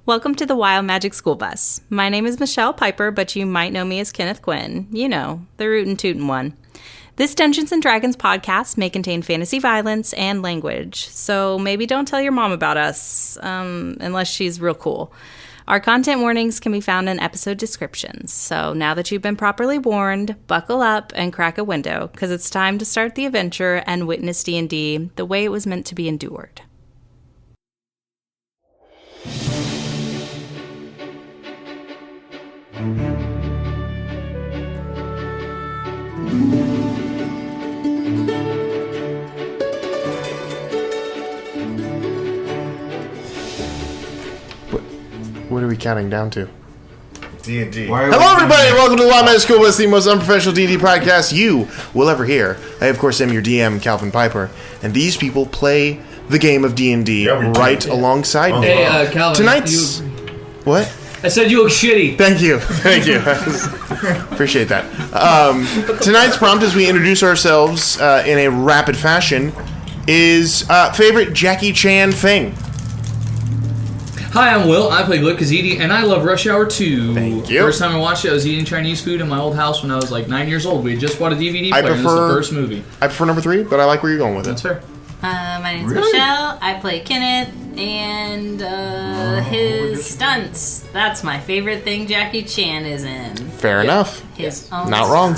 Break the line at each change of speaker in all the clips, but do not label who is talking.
Welcome to the Wild Magic School Bus. My name is Michelle Piper, but you might know me as Kenneth Quinn. You know, the rootin' tootin' one. This Dungeons & Dragons podcast may contain fantasy violence and language, so maybe don't tell your mom about us, unless she's real cool. Our content warnings can be found in episode descriptions, so now that you've been properly warned, buckle up and crack a window, because it's time to start the adventure and witness D&D the way it was meant to be endured.
What are we counting down to?
D&D.
Hello, everybody, and welcome to the Wild Magic School Bus, the most unprofessional D&D podcast you will ever hear. I, of course, am your DM, Calvin Piper, and these people play the game of D&D alongside me.
Hey, Calvin.
Tonight's... What?
I said you look shitty.
Thank you. Appreciate that. Tonight's prompt, as we introduce ourselves in a rapid fashion, is favorite Jackie Chan thing.
Hi, I'm Will. I play Glick Kazidi, and I love Rush Hour 2.
Thank you.
First time I watched it, I was eating Chinese food in my old house when I was like 9 years old. We had just bought a DVD player, and this is the first movie.
I prefer number 3, but I like where you're going with it.
That's fair.
My name's Michelle. I play Kenneth, and his stunts. That's my favorite thing Jackie Chan is in.
Fair enough.
His own
Not wrong.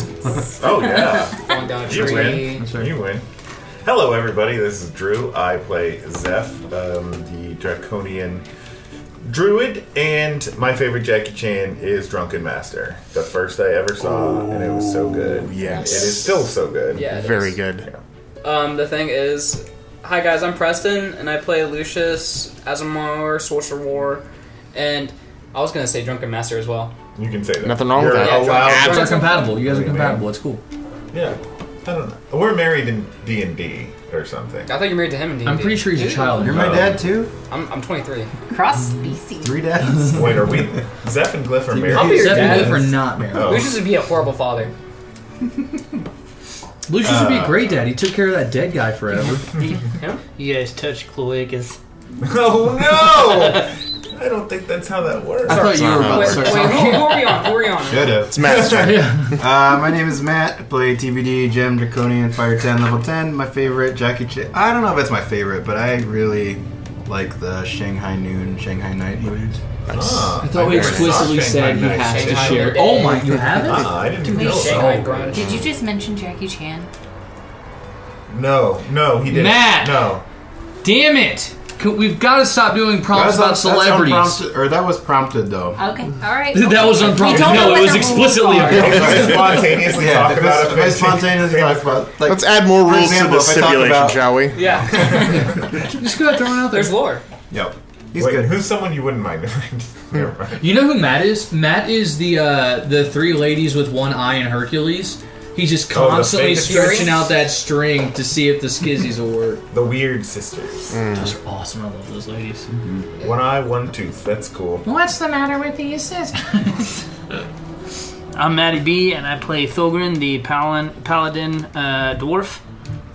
Oh, yeah.
Falling down a
You
tree.
win.
That's right.
You win. Hello, everybody. This is Drew. I play Zeph, the Draconian Druid, and my favorite Jackie Chan is Drunken Master. The first I ever saw, and it was so good.
Yes.
It is still so good.
Yeah, it
Very
is.
good.
Yeah.
The thing is, hi guys, I'm Preston, and I play Lucius, Azamar, Sorcerer War, and I was gonna say Drunken Master as well.
You can say that.
Nothing wrong with
You're
that.
allowed
You guys
to-
are compatible. You guys are compatible. It's cool.
Yeah. I don't know. We're married in D&D or something.
I thought you married to him in D&D.
I'm pretty sure he's a child.
You're my dad too?
I'm 23.
Cross species.
3 dads?
Wait, are we... Zeph and Glyph are married?
I'll be your
Zeph and
dad.
Glyph are not married.
Oh.
Lucius would be a horrible father.
Lucius would be a great dad. He took care of that dead guy forever.
Him?
You guys touch cloacas.
Oh, no! I don't think that's how that works.
I thought you were about
Wait,
to
who
start
are we on? Who are we on?
Shut up.
It's Matt's turn.
My name is Matt. I play TBD, Gem, Draconian, Fire 10, Level 10. My favorite, Jackie Chan. I don't know if it's my favorite, but I really like the Shanghai Noon, Shanghai Night movies.
Ah,
I thought we
never saw
explicitly said he
Shanghai
has
Night.
to
Shanghai
share.
Night.
Oh my, you haven't?
I didn't know.
Shanghai Grunge.
Did you just mention Jackie Chan?
No, he didn't.
Matt!
No.
Damn it! We've got to stop doing prompts about celebrities.
That was prompted though.
Okay, alright.
That was unprompted.
You don't know
No,
what
it was
the
explicitly
rules are.
unprompted.
Spontaneously talk about
if I spontaneously talk about, like,
Let's add more
for
rules
example,
to the
if I talk
stipulation,
about-
shall we?
Yeah.
Just go throwing out there.
There's lore.
Yep. He's
Wait,
good.
who's someone you wouldn't mind? Never mind.
You know who Matt is? Matt is the 3 ladies with 1 eye in Hercules. He's just
Oh, the
constantly
fake
stretching
Fury?
out that string to see if the skizzies will work.
The Weird Sisters.
Those are awesome. I love those ladies.
One eye, one tooth. That's cool.
What's the matter with these scissors?
I'm Matty B, and I play Thulgrin, the paladin dwarf.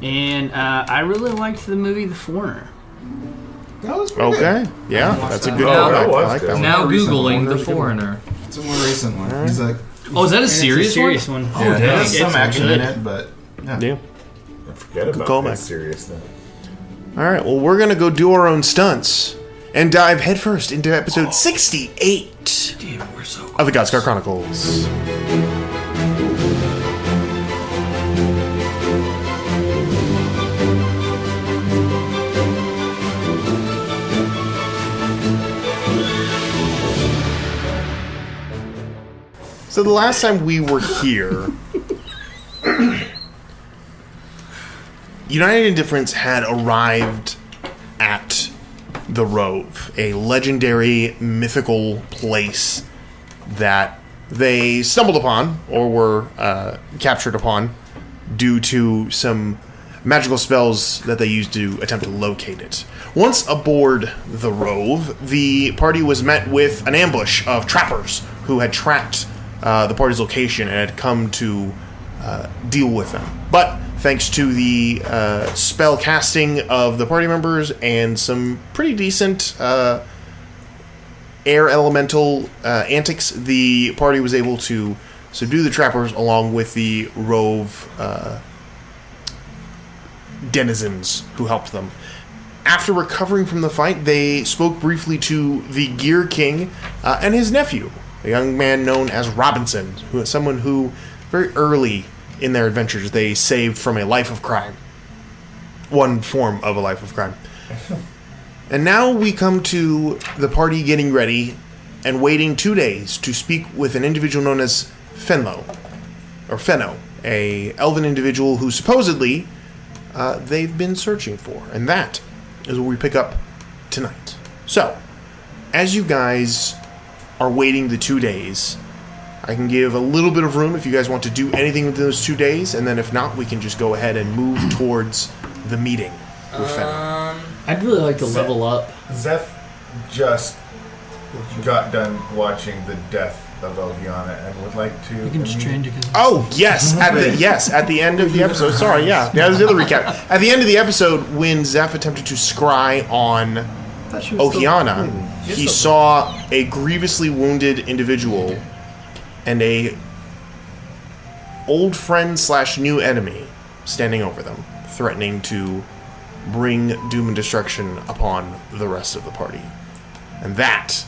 And I really liked the movie The Foreigner.
That was pretty good.
Okay. Yeah, that's a good
that.
one. I
That was
like that
good.
one.
Now
recent one,
Googling The
really good one.
Foreigner.
It's a more recent one. He's like,
Oh, is that a
And
serious
it's a serious one.
yeah, there's
It's
some action
good.
in it, but yeah.
Yeah.
I forget about
callback.
that serious stuff.
All right, well, we're going to go do our own stunts and dive headfirst into episode 68
Damn, we're so
of the Godscar Chronicles. So the last time we were here, United Indifference had arrived at the Rove, a legendary, mythical place that they stumbled upon or were captured upon due to some magical spells that they used to attempt to locate it. Once aboard the Rove, the party was met with an ambush of trappers who had tracked the party's location and had come to deal with them. But thanks to the spell casting of the party members and some pretty decent air elemental antics, the party was able to subdue the trappers along with the Rove denizens who helped them. After recovering from the fight, they spoke briefly to the Gear King and his nephew, a young man known as Robinson, who is someone who, very early in their adventures, they saved from a life of crime. One form of a life of crime. And now we come to the party getting ready and waiting 2 days to speak with an individual known as Fenno, a elven individual who supposedly they've been searching for. And that is where we pick up tonight. So, as you guys are waiting the 2 days, I can give a little bit of room if you guys want to do anything within those 2 days, and then if not, we can just go ahead and move towards the meeting with Fenno.
I'd really like to level up.
Zeph just got done watching the death of Eliana and would like to...
You can just change it.
Oh, yes! At the end of the episode. Sorry, yeah. That was the other recap. At the end of the episode, when Zeph attempted to scry on Ohiana, he saw a grievously wounded individual and a old friend / new enemy standing over them, threatening to bring doom and destruction upon the rest of the party. And that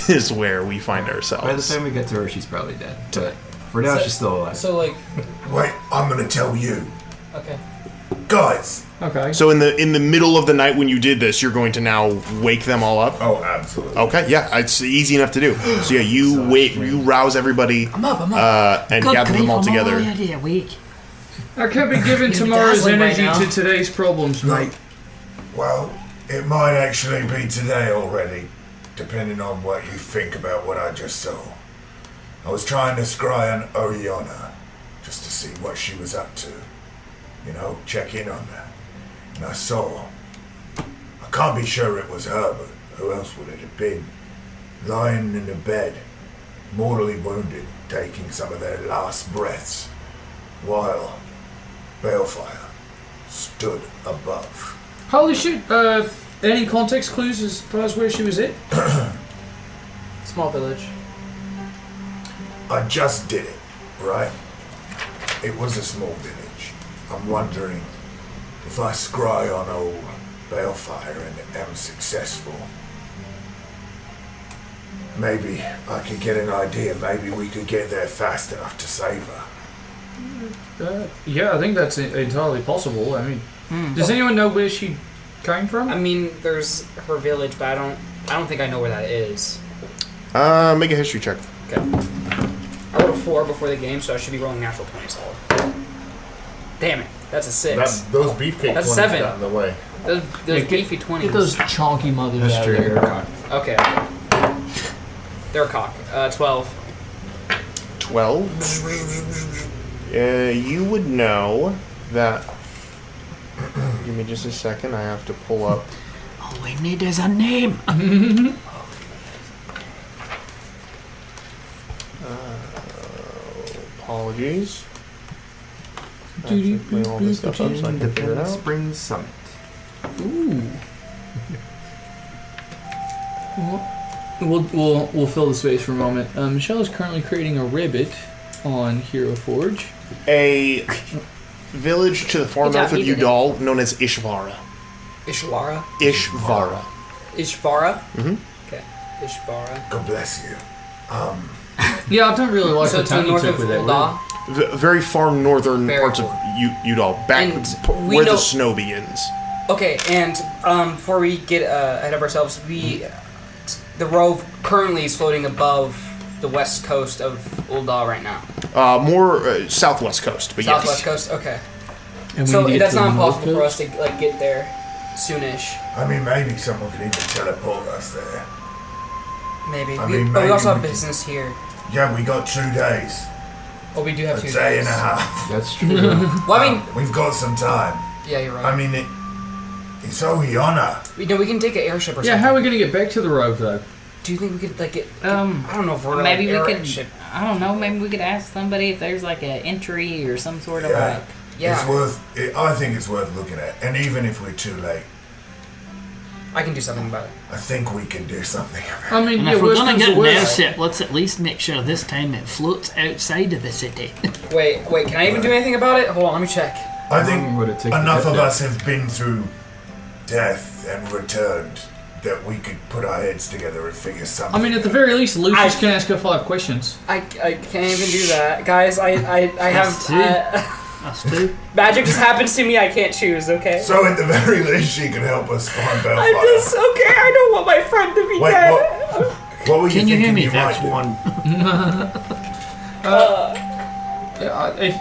is where we find ourselves.
By the time we get to her, she's probably dead. But for now, she's still alive.
So, like...
Wait, I'm gonna tell you.
Okay.
Guys!
Okay.
So in the middle of the night when you did this, you're going to now wake them all up?
Oh, absolutely.
Okay, yeah, it's easy enough to do. So yeah, you rouse everybody
I'm up.
and gather them all together.
I can't be giving tomorrow's
dazzling
energy
right now.
to today's problems, mate.
Well, it might actually be today already, depending on what you think about what I just saw. I was trying to scry on Oriana, just to see what she was up to. You know, check in on her. And I saw... I can't be sure it was her, but who else would it have been? Lying in a bed, mortally wounded, taking some of their last breaths, while Balefire stood above.
Holy shit, any context clues as far as where she was at?
Small village.
I just did it, right? It was a small village. I'm wondering if I scry on old Balefire and am successful. Maybe I could get an idea. Maybe we could get there fast enough to save her.
Yeah, I think that's entirely possible. I mean, does anyone know where she came from?
I mean, there's her village, but I don't think I know where that is.
Make a history check.
Okay. I rolled a 4 before the game, so I should be rolling natural 20 solid. Damn it, that's a 6.
Those beefcake
That's
20s
7.
got in the way.
Those beefy 20s.
Get those chonky mothers
That's
out
true.
of there.
You're right.
Okay. They're a cock. 12.
12. You would know that. Give me just a second. I have to pull up.
All we need is a name.
Apologies. I have to clean all this stuff up so I can figure it out.
Spring Summit.
Ooh. We'll fill the space for a moment. Michelle is currently creating a ribbit on Hero Forge.
A village to the far
Good job,
north of
you did it.
Udal known as Ishvara.
Ishvara?
Ishvara.
Ishvara?
Mm-hmm.
Okay. Ishvara.
God bless you.
Yeah, I don't really like
So
the
to the
time you
north
took
of
with that
Ulda.
Very far northern
Very
parts of Udal, back
And we
where
know-
the snow begins.
Okay, and before we get ahead of ourselves, the Rove currently is floating above the west coast of Ulda right now.
More southwest coast, but
Southwest
yes.
coast, okay.
And we
So
need to get
that's
to the
not
north
impossible for us
coast?
to get there soonish.
I mean, maybe someone could even teleport us there.
Maybe.
I
But
mean,
we
maybe
also have
we can-
business here.
Yeah, we got 2 days.
Well, we do have
A
2
day
days.
and a half.
That's true.
Well, I mean,
We've got some time.
yeah, you're right.
I mean, it's Ohiana.
we can take an airship or something.
Yeah, how are we going to get back to the Rove, though?
Do you think we could, like, get... I don't know if we're,
Maybe
like,
we could.
airship.
I don't know. Maybe we could ask somebody if there's like an entry or some sort of
Yeah.
like.
Yeah.
It's worth. I think it's worth looking at. And even if we're too late,
I can do something about it.
I think we can do something about it.
I mean,
And
yeah,
if we're
worst
gonna
comes
get
to
an
worst.
airship, let's at least make sure this time it floats outside of the city.
Wait, can I even do anything about it? Hold on, let me check.
I
How
think
long would it take to
enough
get
of
there?
us have been through death and returned that we could put our heads together and figure something
I mean, at the
out.
very least, Lucius can ask her 5 questions.
I can't even do that, guys. I have
Us too.
magic just happens to me. I can't choose. Okay.
So at the very least, she can help us find Bellfire.
I don't want my friend to be
Wait,
dead.
what were you
Can you
thinking
hear me?
you
That's
might do?
one.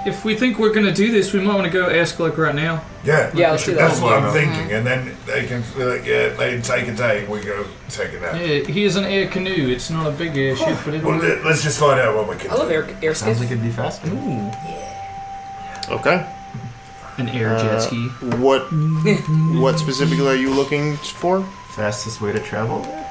If we think we're gonna do this, we might want to go ask like right now.
Yeah,
Yeah, let's do that.
That's what I'm thinking, and then they can feel like, yeah, they take a day, we go take a nap.
Yeah, he is an air canoe. It's not a big airship, but it'll
Well, let's just find out what we can
I love
do.
air
Sounds
skiff.
like it'd be faster.
Okay.
an air jet ski.
What specifically are you looking for?
Fastest way to travel there?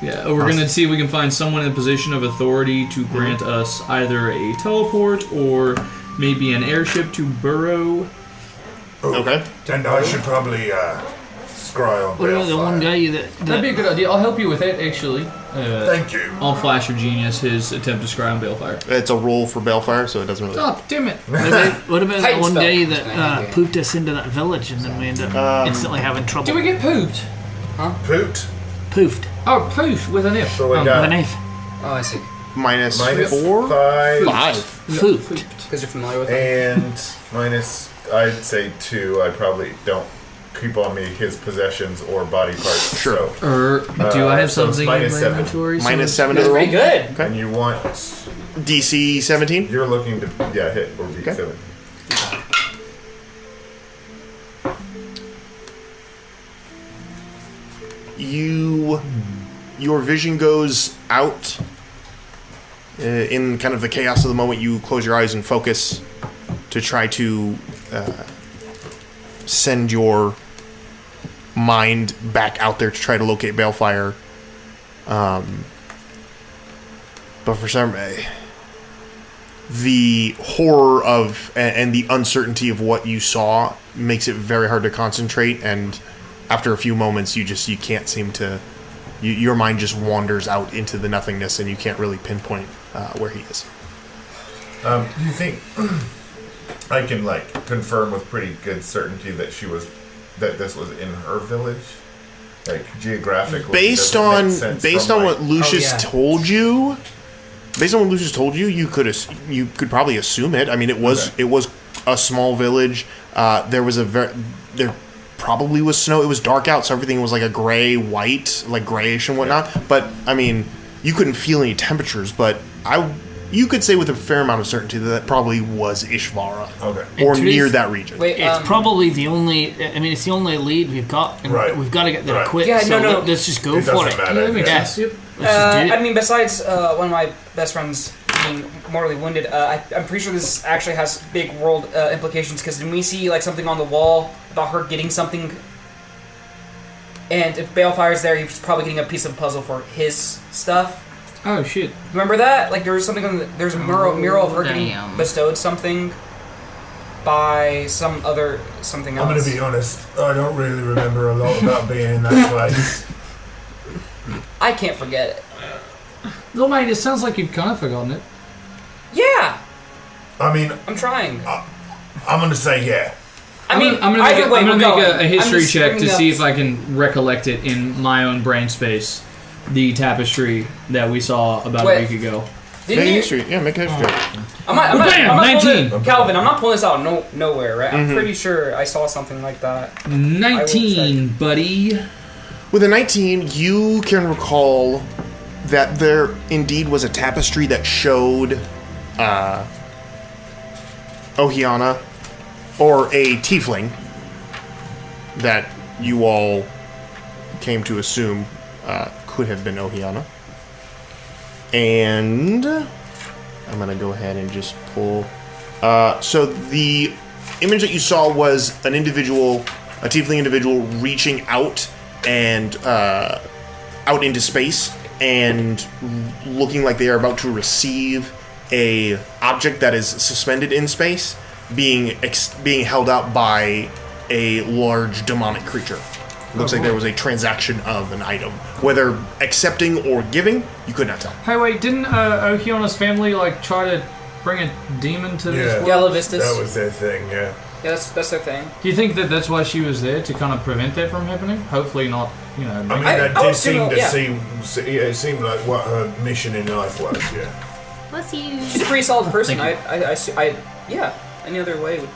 Yeah, we're gonna see if we can find someone in a position of authority to grant us either a teleport or maybe an airship to burrow.
Okay.
And I should probably scry on
What about the one
Bellfire.
guy
That'd be a good idea. I'll help you with that, actually.
Thank you.
I'll flash of genius his attempt to scry on Balefire.
It's a roll for Bellfire, so it doesn't really.
Oh, damn it!
What about that
Titan
one
spell.
guy
That's an
that
idea.
pooped us into that village and then we ended up instantly having trouble?
Did we get pooped?
Poot.
Poofed
Oh, poof with an F.
So we
with
got
a knife.
Oh, I see.
Minus
minus
4?
5
5.
Foofed.
Because you're familiar with it.
and minus, I'd say 2. I probably don't keep on me his possessions or body parts.
Sure.
Do I have
so it's
something in
minus
my
7.
inventory?
Minus 7 to
That's
the roll.
pretty good.
Okay.
And you want,
DC 17?
you're looking to, hit or beat
Okay.
7.
Your vision goes out in kind of the chaos of the moment. You close your eyes and focus to try to send your mind back out there to try to locate Balefire. But for some the horror of and the uncertainty of what you saw makes it very hard to concentrate, and after a few moments you can't seem to your mind just wanders out into the nothingness and you can't really pinpoint where he is.
Do you think I can confirm with pretty good certainty that this was in her village, geographically?
Based
does it
on
make sense
based
from,
on what Lucius told you, you could probably assume it. I mean, it was a small village. There probably was snow. It was dark out, so everything was like a gray, white, like grayish and whatnot. But I mean, you couldn't feel any temperatures. But you could say with a fair amount of certainty that probably was Ishvara,
Okay.
or
And
near
truth-
that region.
Wait,
It's probably the only. I mean, it's the only lead we've got, and
Right.
we've got to get there
Right.
quick.
Yeah,
so
no.
let's just go
It
for
doesn't
it.
matter.
Let me
Yeah.
guess. Yep.
Let's just do it.
I mean, besides one of my best friends being mortally wounded, I'm pretty sure this actually has big world implications, because didn't we see something on the wall about her getting something? And if Balefire's there, he's probably getting a piece of puzzle for his stuff.
Oh shit.
Remember that? There was something there's a mural of her getting
damn.
bestowed something by something else.
I'm going to be honest, I don't really remember a lot about being in that place.
I can't forget it.
No, mate, it sounds like you've kind of forgotten it.
Yeah,
I mean,
I'm trying.
I'm going to say yeah.
I mean,
I'm gonna
either way,
make
we're going.
a history
I'm just
check to
bringing
see
up-
if I can recollect it in my own brain space. The tapestry that we saw about
Wait.
a week ago.
Make
Didn't
a
you?
history. Yeah, make a history.
I'm not
Bam!
pulling
19.
it- Calvin, I'm not pulling this out of nowhere, right? I'm pretty sure I saw something like that.
19, buddy.
With a 19, you can recall that there indeed was a tapestry that showed Ohiana, or a tiefling, that you all came to assume could have been Ohiana. And I'm going to go ahead and just pull... so the image that you saw was a tiefling individual reaching out and out into space and looking like they are about to receive a object that is suspended in space, being held up by a large demonic creature. Looks like there was a transaction of an item. Whether accepting or giving, you could not tell.
Hey, wait, didn't Okeana's family try to bring a demon to this world?
Yeah, Levistus.
That was their thing, yeah.
Yeah, that's their thing.
Do you think that that's why she was there, to kind of prevent that from happening? Hopefully not,
I mean, that did seem to it seemed like what her mission in life was, yeah.
Bless you.
She's a pretty solid person.
Thank
Any other way would...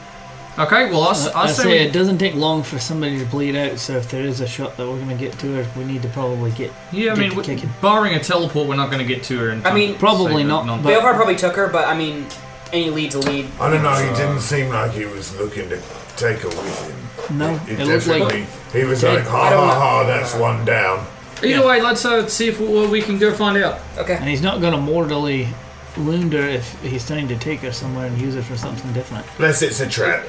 Okay, well,
I say it doesn't take long for somebody to bleed out, so if there is a shot that we're going to get to her, we need to probably get kicking.
Barring a teleport, we're not going to get to her in time.
Probably not.
Balefire probably took her, but any lead's a lead.
I don't know, he didn't seem like he was looking to take her with him.
No,
it looked like... He was like, that's one down.
Either way, let's see if we can go find out.
Okay.
And he's not going to mortally wound her if he's trying to take her somewhere and use her for something different.
Unless it's a trap.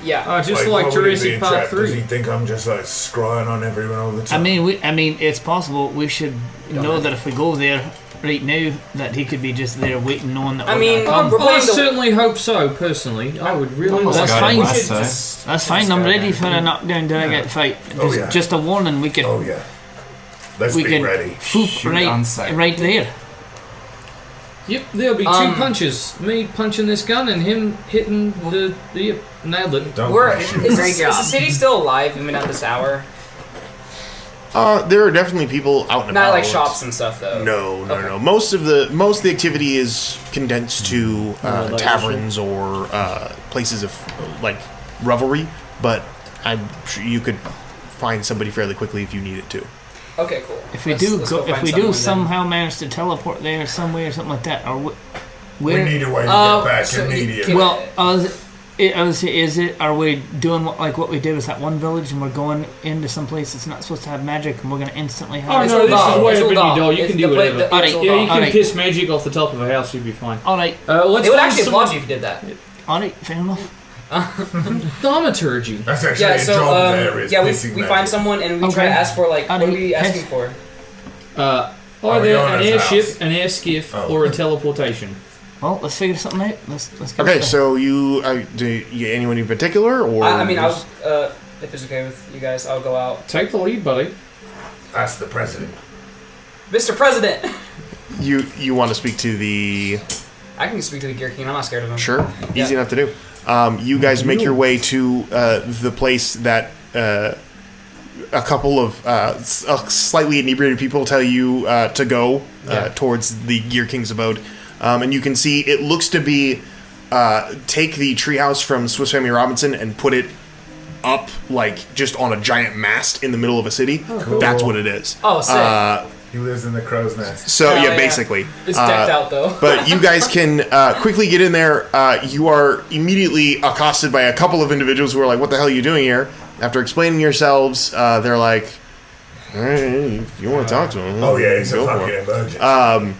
Yeah.
Just like Jurassic Park 3.
Does he think I'm just scrying on everyone all the time?
I mean, it's possible. We should know that if we go there right now, that he could be just there waiting, knowing that we're gonna come.
I certainly hope so. Personally, I would really.
That's fine. That's fine. I'm ready for a knockdown dragon fight. Just a warning. We could.
Oh yeah. Let's be ready.
Right there.
Yep, there'll be 2 punches. Me punching this gun and him hitting the nailed it.
Is the city still alive even at this hour?
There are definitely people out and about.
Not like shops and stuff, though.
No. Most of the activity is condensed to taverns or places of revelry. But I'm sure you could find somebody fairly quickly if you needed to.
Okay, cool.
If we do somehow manage to teleport there some way or something like that, or
we need a way to get back immediately.
Well, are we doing what we did with that one village, and we're going into some place that's not supposed to have magic, and we're going to instantly have?
Oh no, this is way up in your door. You can do whatever.
All right,
you can piss magic off the top of a house. You'd be fine.
All right.
It would actually applaud you if you did that.
All right, fair enough.
Thaumaturgy.
That's actually a job there.
We find someone and we try to ask for what are we asking for?
Either an airship, an airskiff, or a teleportation.
Well, let's figure something out. Let's go.
Okay, so you anyone in particular, or
if it's okay with you guys, I'll go out.
Take the lead, buddy.
Ask the president.
Mr. President.
You want to speak to the?
I can speak to the Gear King. I'm not scared of him.
Sure, easy enough to do. You guys make your way to the place that a couple of slightly inebriated people tell you to go towards the Gear King's abode. And you can see it looks to be take the treehouse from Swiss Family Robinson and put it up just on a giant mast in the middle of a city.
Oh, cool.
That's what it is.
Oh, sick.
He lives in the crow's nest.
So basically,
it's decked out though.
But you guys can quickly get in there. You are immediately accosted by a couple of individuals who are like, "What the hell are you doing here?" After explaining yourselves, they're like, "All right, if you want to talk to him,
he's a fucking emergency."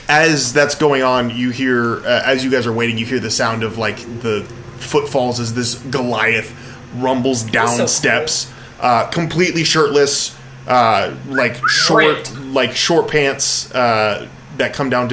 As that's going on, you hear, as you guys are waiting, you hear the sound of the footfalls as this Goliath rumbles down steps, completely shirtless, short pants that come down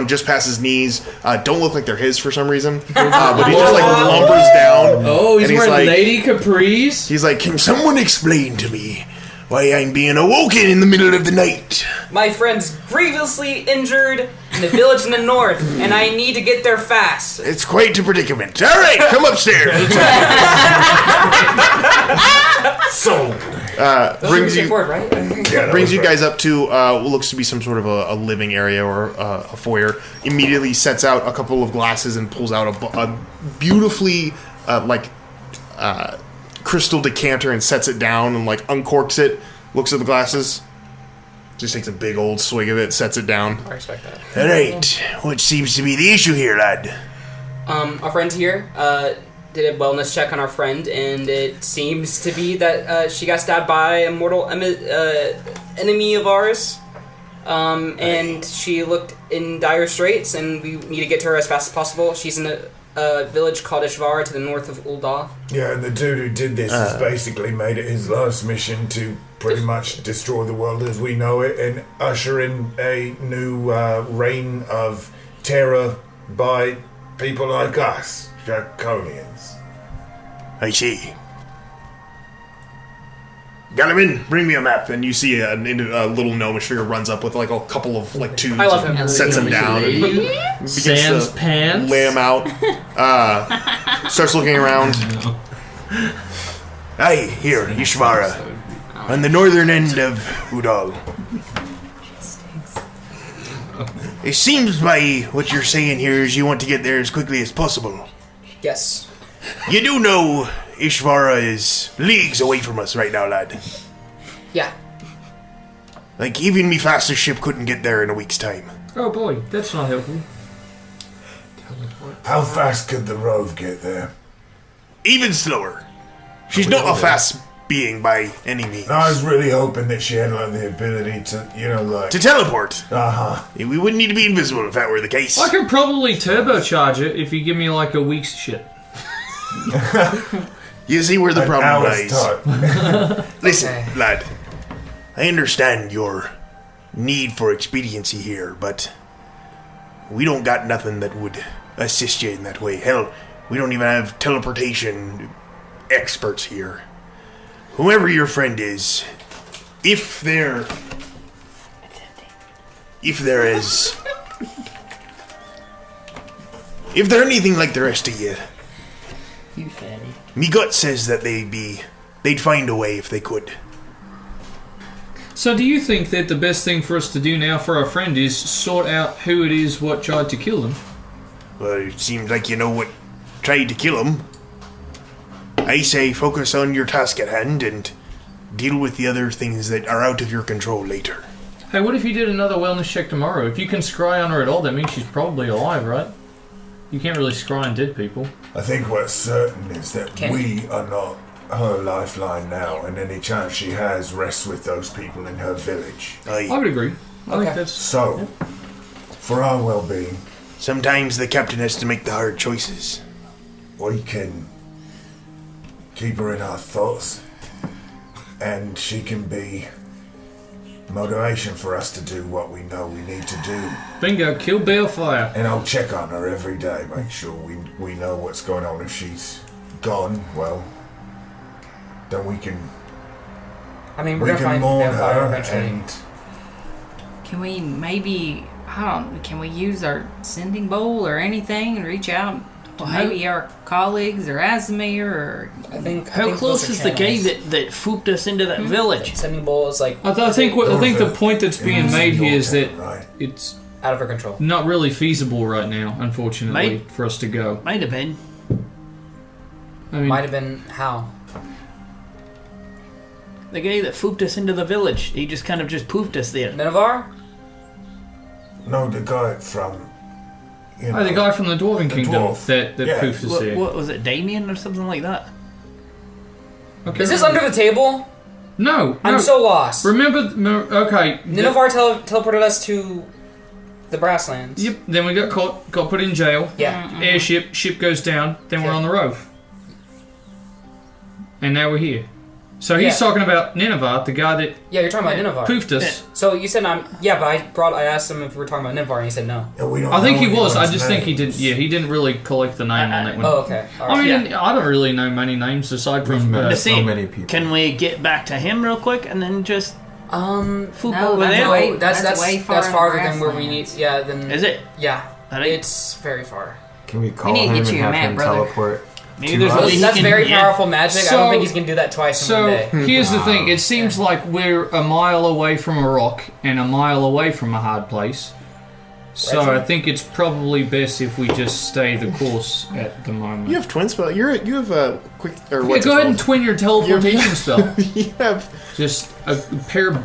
just past his knees. Don't look like they're his for some reason, but he just lumbers down.
Oh, he's wearing lady capris.
He's like, "Can someone explain to me why I'm being awoken in the middle of the night?
My friend's grievously injured in the village in the north, and I need to get there fast.
It's quite a predicament. All right, come upstairs."
So,
brings you
right?
brings you guys up to what looks to be some sort of a living area or a foyer. Immediately sets out a couple of glasses and pulls out a beautifully crystal decanter and sets it down and uncorks it. Looks at the glasses. Just takes a big old swig of it, sets it down.
I expect that.
All right, what seems to be the issue here, lad?
Our friend here did a wellness check on our friend, and it seems to be that she got stabbed by a mortal enemy of ours. And she looked in dire straits, and we need to get to her as fast as possible. She's in a village called Ishvara to the north of Ul'dah.
Yeah, and the dude who did this has basically made it his last mission to pretty much destroy the world as we know it and usher in a new reign of terror by people like us, Draconians.
I see. Galamin, bring me a map. And you see a little gnomish figure runs up with like a couple of like tubes.
I love him.
Sets him down. And begins
Sans
to
pants.
lay him out. Starts looking around. Aye, here, Ishvara. On the northern end of Udal. It seems by what you're saying here is you want to get there as quickly as possible.
Yes.
You do know Ishvara is leagues away from us right now, lad.
Yeah.
Like, even me fastest ship couldn't get there in a week's time.
Oh boy, that's not helpful.
How fast could the Rove get there?
Even slower. She's not a fast being by any means.
I was really hoping that she had like the ability to,
To teleport.
Uh-huh.
We wouldn't need to be invisible if that were the case.
I could probably turbocharge it if you give me like a week's shit.
You see where the
An
problem
hour's
lies.
time.
Listen,
Okay.
lad. I understand your need for expediency here, but we don't got nothing that would assist you in that way. Hell, we don't even have teleportation experts here. Whoever your friend is, if they're anything like the rest of you,
You fatty.
me gut says that they'd find a way if they could.
So do you think that the best thing for us to do now for our friend is sort out who it is what tried to kill them?
Well, it seems like you know what tried to kill him. I say focus on your task at hand and deal with the other things that are out of your control later.
Hey, what if you did another wellness check tomorrow? If you can scry on her at all, that means she's probably alive, right? You can't really scry on dead people.
I think what's certain is that we are not her lifeline now, and any chance she has rests with those people in her village.
I would agree. I think that's...
So, for our well-being,
Sometimes the captain has to make the hard choices.
we can keep her in our thoughts, and she can be motivation for us to do what we know we need to do.
Bingo, kill Balefire.
And I'll check on her every day, make sure we know what's going on. If she's gone, well, then we can
I mean, we're gonna find
mourn
Vampire
her
eventually.
and
Can we maybe, can we use our sending bowl or anything and reach out to maybe our colleagues or Azimir or...
I think.
How close is the guy that fooped us into that village?
Sending bowl is like
I think the point that's being made here is that
right.
it's
out of our control.
not really feasible right now, unfortunately,
Might-
for us to go.
Might have been.
I mean,
Might have been how.
The guy that fooped us into the village. He just kind of just poofed us there.
Nenavar?
No, the guy from
the guy from the Dwarven Kingdom
dwarf.
that
Yeah.
poofed us here.
What was it, Damien or something like that?
Okay,
Is this under the table?
No,
I'm
no.
so lost.
Okay.
Nenavar teleported us to the Brasslands.
Yep. Then we got caught, got put in jail.
Yeah.
Airship, ship goes down. Then we're
Okay.
on the Rove. And now we're here. So he's
Yeah.
talking about Nineveh, the guy that
Yeah, you're talking about Nenavar.
poofed us.
So you said but I asked him if we were talking about Nenavar and he said no.
Yeah, we don't
I think
know
he was. I
anyone's
just think he
names.
didn't. Yeah, he didn't really collect the name on that one.
Oh, okay. All
I
right.
mean, I don't really know many names aside from.
met
So
so many people.
Can we get back to him real quick and then just foop
No,
over
that's
there?
way-
No, that's
way far
that's
in the
farther than where we need.
Grasslands.
Yeah, then
Is it?
Yeah,
I think-
it's very far.
Can we call
need to
him
get
and
you a
have
map,
him
brother.
teleport?
Maybe
to
there's a
us?
way he
That's
can-
very
yeah.
powerful magic. I
So-
don't think he's gonna do that twice in
So
one day.
here's the thing. It seems like we're a mile away from a rock and a mile away from a hard place. So I think it's probably best if we just stay the course at the moment.
You have twin spell. You have a quick or
Yeah,
what's
go
it
ahead and
called?
twin your teleportation spell.
you have
Just a pair of...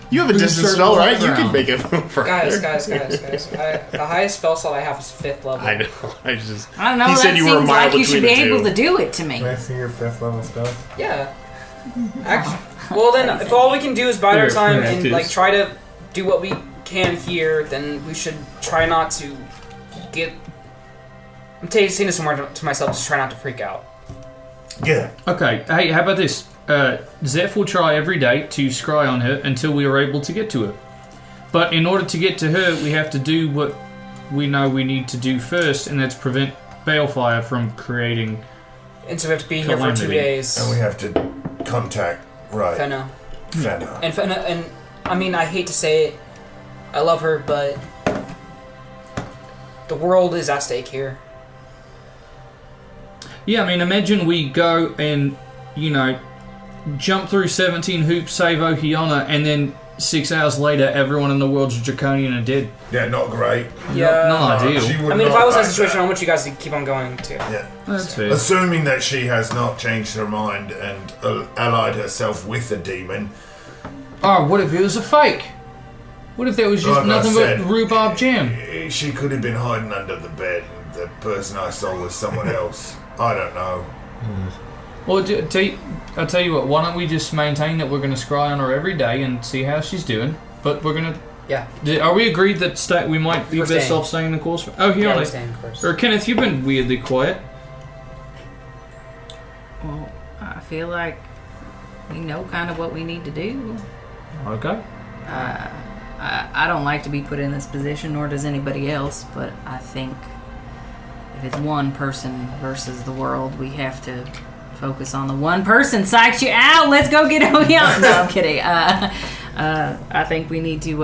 you have a distance
Circles
spell, right? You
around.
can make it for
Guys. The highest spell slot I have is 5th level.
I know. I just.
I don't know,
He
that
said you were a
seems
mile
like you should be
between the
able
two.
to do it to me.
Can I see your 5th level spell?
Yeah. Actually, well then, if all we can do is bide our
Here,
time
yeah,
and
it
like
is.
try to do what we can here, then we should try not to get. I'm saying this somewhere to myself, just try not to freak out.
Yeah.
Okay, hey, how about this? Zeph will try every day to scry on her until we are able to get to her. But in order to get to her, we have to do what we know we need to do first, and that's prevent Balefire from creating...
And so we have to be here for 2
Calamity.
days.
And we have to contact Right.
Fenno.
Fenno.
And Fenno, and I mean, I hate to say it, I love her, but the world is at stake here.
Yeah, I mean, imagine we go and, jump through 17 hoops, save Okiana, and then 6 hours later, everyone in the world's draconian and dead.
Yeah, not great.
Yeah.
Not ideal.
She would
I mean, if
not
I was in
like
that situation,
that.
I want you guys to keep on going too.
Yeah.
That's fair.
Assuming that she has not changed her mind and allied herself with the demon.
Oh, what if it was a fake? What if there was just
Like I
nothing
said,
but rhubarb jam?
She could have been hiding under the bed. The person I saw was someone else. I don't know.
Well, I'll tell you what, why don't we just maintain that we're going to scry on her every day and see how she's doing, but we're going to...
Yeah.
Are we agreed that we might be
We're
best
staying.
off staying the course? Oh, here
Yeah,
on
we're
it.
staying, of course.
Or Kenneth, you've been weirdly quiet.
Well, I feel like we know kind of what we need to do.
Okay.
I don't like to be put in this position, nor does anybody else, but I think if it's one person versus the world, we have to focus on the one person. Psyched you out! Let's go get Oyeon! No, I'm kidding. I think we need to,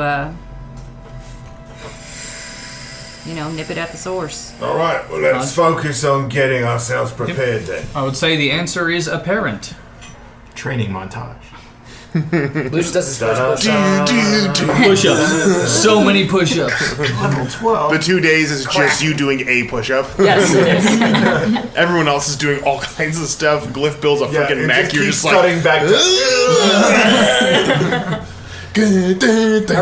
nip it at the source.
All right, well, let's focus on getting ourselves prepared then.
I would say the answer is apparent.
Training montage.
Lucius does his first push-up.
Push-ups. So many push-ups.
Level 12.
The 2 days is just you doing a push-up.
Yes, it is.
Everyone else is doing all kinds of stuff. Glyph builds a freaking
it
mech. You're
keeps
just like...
cutting back
I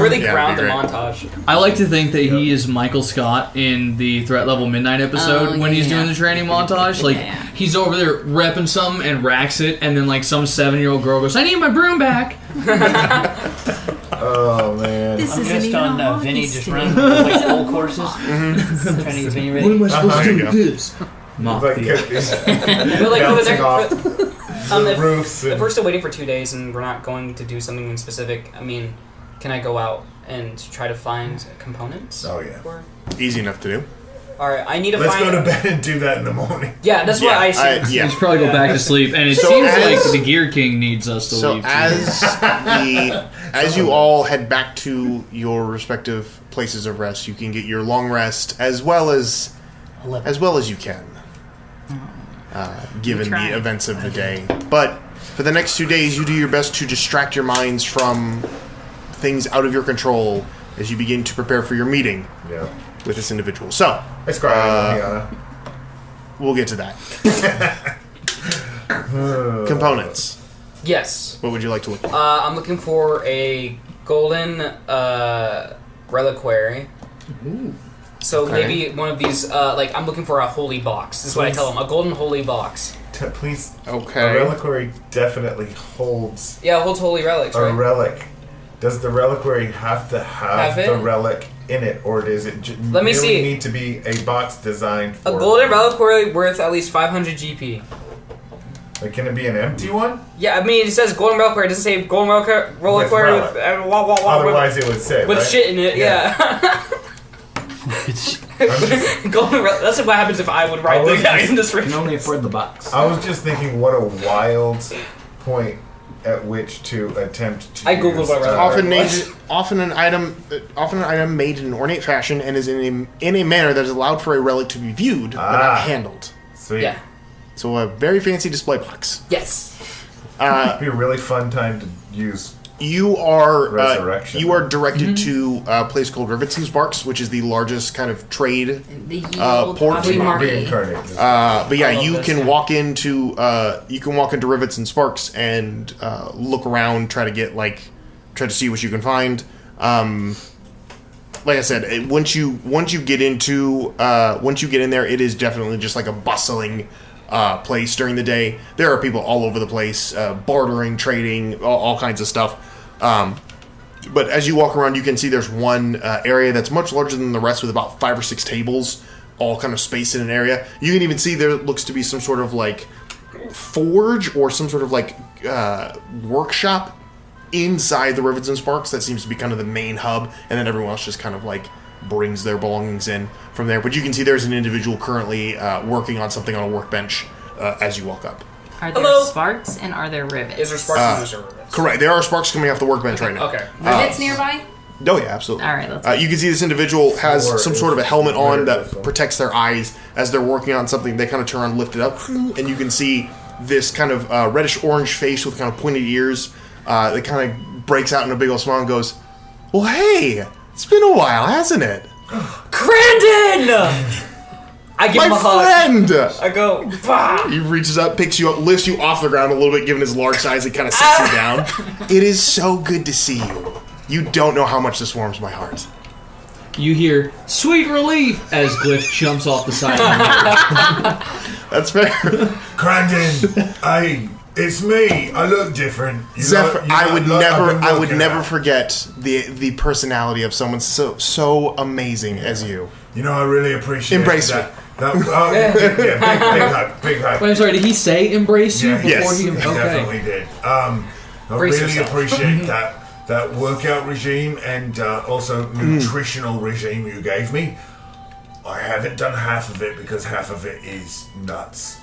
really
Yeah,
ground the
it'd be great.
montage.
I like to think that he is Michael Scott in the Threat Level Midnight episode when he's doing the training montage. Like, he's over there repping something and racks it, and then, like, some 7-year-old girl goes, I need my broom back.
Oh, man.
This
I'm
isn't
just
even
on
a
Vinny
hockey
just
stick.
running like old courses. Trying to get Vinny ready.
What am I supposed to
there
do
you
with
go.
this?
Like,
Mafia.
But like for the
bouncing off
next,
the
if,
roofs.
if we're still waiting for 2 days and we're not going to do something in specific, I mean, can I go out and try to find components?
Oh, yeah.
Or?
Easy enough to do.
All right, I need to
Let's
find.
go to bed and do that in the morning.
Yeah, that's what I see.
You should probably go back to sleep, and it
So
seems
as-
like the Gear King needs us to
So
leave.
as you all head back to your respective places of rest, you can get your long rest as well as you can, given
try.
the events of the day. But for the next 2 days, you do your best to distract your minds from things out of your control as you begin to prepare for your meeting
Yeah.
with this individual. So
It's crying,
we'll get to that. Components.
Yes.
What would you like to look for?
I'm looking for a golden reliquary. So
Okay.
maybe one of these, I'm looking for a holy box. This is what I tell them, a golden holy box.
Please.
Okay.
A reliquary definitely holds
Yeah, it holds holy relics,
a
right?
relic. Does the reliquary have to have
Have it?
the relic in it, or does it
Let me
really
see.
need to be a box designed for
A golden reliquary worth at least 500 GP.
Like, can it be an empty one?
Yeah, I mean, it says golden reliquary. It doesn't say golden reliquary with,
relic. Otherwise, it would say,
with
right?
shit in it, yeah. Golden that's what happens if I would write
I
the
was
guy
just-
in this
You can only afford the box.
I was just thinking, what a wild point at which to attempt to.
I googled what relic
Often an item made in an ornate fashion and is in a manner that is allowed for a relic to be viewed but not handled.
Sweet.
Yeah.
So a very fancy display box.
Yes.
It'd be a really fun time to use.
You are
Resurrection.
directed to a place called Rivets and Sparks, which is the largest kind of trade.
The
port
flea market.
Reincarnate.
But yeah,
I love
you
this,
can
yeah.
walk into Rivets and Sparks and look around, try to see what you can find. Like I said, once you get in there, it is definitely just like a bustling place during the day. There are people all over the place, bartering, trading, all kinds of stuff. But as you walk around, you can see there's one area that's much larger than the rest, with about 5 or 6 tables, all kind of spaced in an area. You can even see there looks to be some sort of like forge or some sort of like workshop inside the Rivets and Sparks. That seems to be kind of the main hub, and then everyone else just kind of like brings their belongings in from there. But you can see there's an individual currently working on something on a workbench as you walk up.
Are there
Hello.
sparks and are there rivets?
Is there sparks in this?
Correct. There are sparks coming off the workbench right now.
Okay.
Rivets nearby?
Oh yeah, absolutely.
All right, let's
You can see this individual has some sort of a helmet on that protects their eyes as they're working on something. They kind of turn and lift it up, and you can see this kind of reddish-orange face with kind of pointed ears that kind of breaks out in a big old smile and goes, "Well, hey, it's been a while, hasn't it?
Crandon! I give him a
My
hug.
friend!"
I go, bah!
He reaches up, picks you up, lifts you off the ground a little bit, given his large size, and kind of sits you down. It is so good to see you. You don't know how much this warms my heart.
You hear "sweet relief" as Glyph jumps off the side.
That's fair.
Crandon, it's me. I look different.
Zephyr, I would never forget the personality of someone so amazing as you.
You know, I really appreciate
Embrace
that. Big hug.
Wait, I'm sorry. Did he say embrace you before
Yes.
he?
He
Okay.
definitely did. I
Brace
really
yourself.
appreciate that workout regime and also nutritional regime you gave me. I haven't done half of it because half of it is nuts.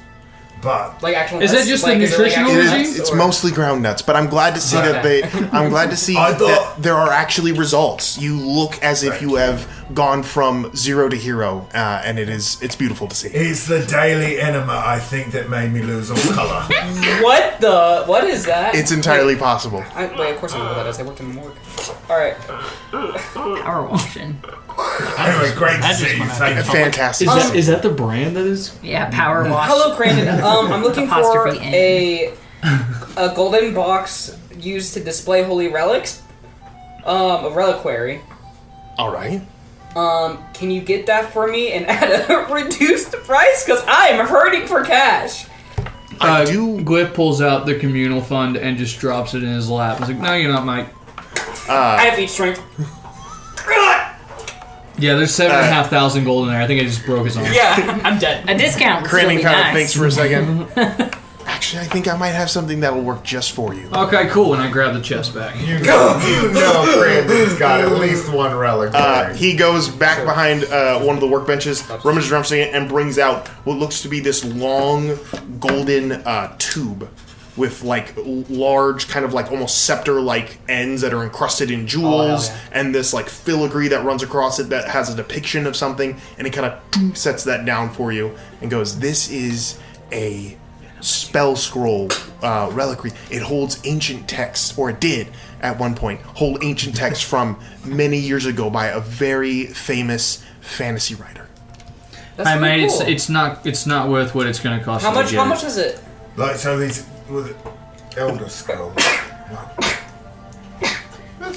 But
Like actual
Is that
nuts?
just
like,
the
is it like
nutritional
actual
regime?
nuts,
It's
or-
mostly ground nuts, but I'm glad to see that
Okay.
I'm glad to see
I thought-
that there are actually results. You look as if you have gone from zero to hero, and it's beautiful to see.
it's the daily enema, I think, that made me lose all colour.
What is that?
It's entirely possible.
Wait, of course I know what that is. I worked in the morgue. Alright.
Power washing.
Anyway, great to see you. Thank you.
Fantastic.
Is that the brand that is?
Yeah, power wash.
Hello, Crandon. I'm looking for
Apostrophe
a golden box used to display holy relics. A reliquary.
All right.
Can you get that for me and at a reduced price? Because I am hurting for cash.
I do.
Glyph pulls out the communal fund and just drops it in his lap. He's like, "No, you're not, Mike."
I have feat strength.
Yeah, there's 7,500 gold in there. I think I just broke his arm.
Yeah, I'm dead.
A discount would still
Crandon
be
kind of
nice.
thinks for a second. Actually, I think I might have something that will work just for you.
Okay, cool. And I grab the chest back.
You know Crandon's got at least one relic.
He goes back behind one of the workbenches, rummages around something, and brings out what looks to be this long golden tube with like large, kind of like almost scepter-like ends that are encrusted in jewels, and this like filigree that runs across it that has a depiction of something, and he kind of sets that down for you and goes, "This is a spell scroll reliquary. It holds ancient text, or it did at one point hold ancient text from many years ago by a very famous fantasy writer."
That's
Hey,
really
mate,
cool.
it's not worth what it's going to cost.
How
you
much?
To get
How
it.
much is it?
Like, so these with Elder Scroll.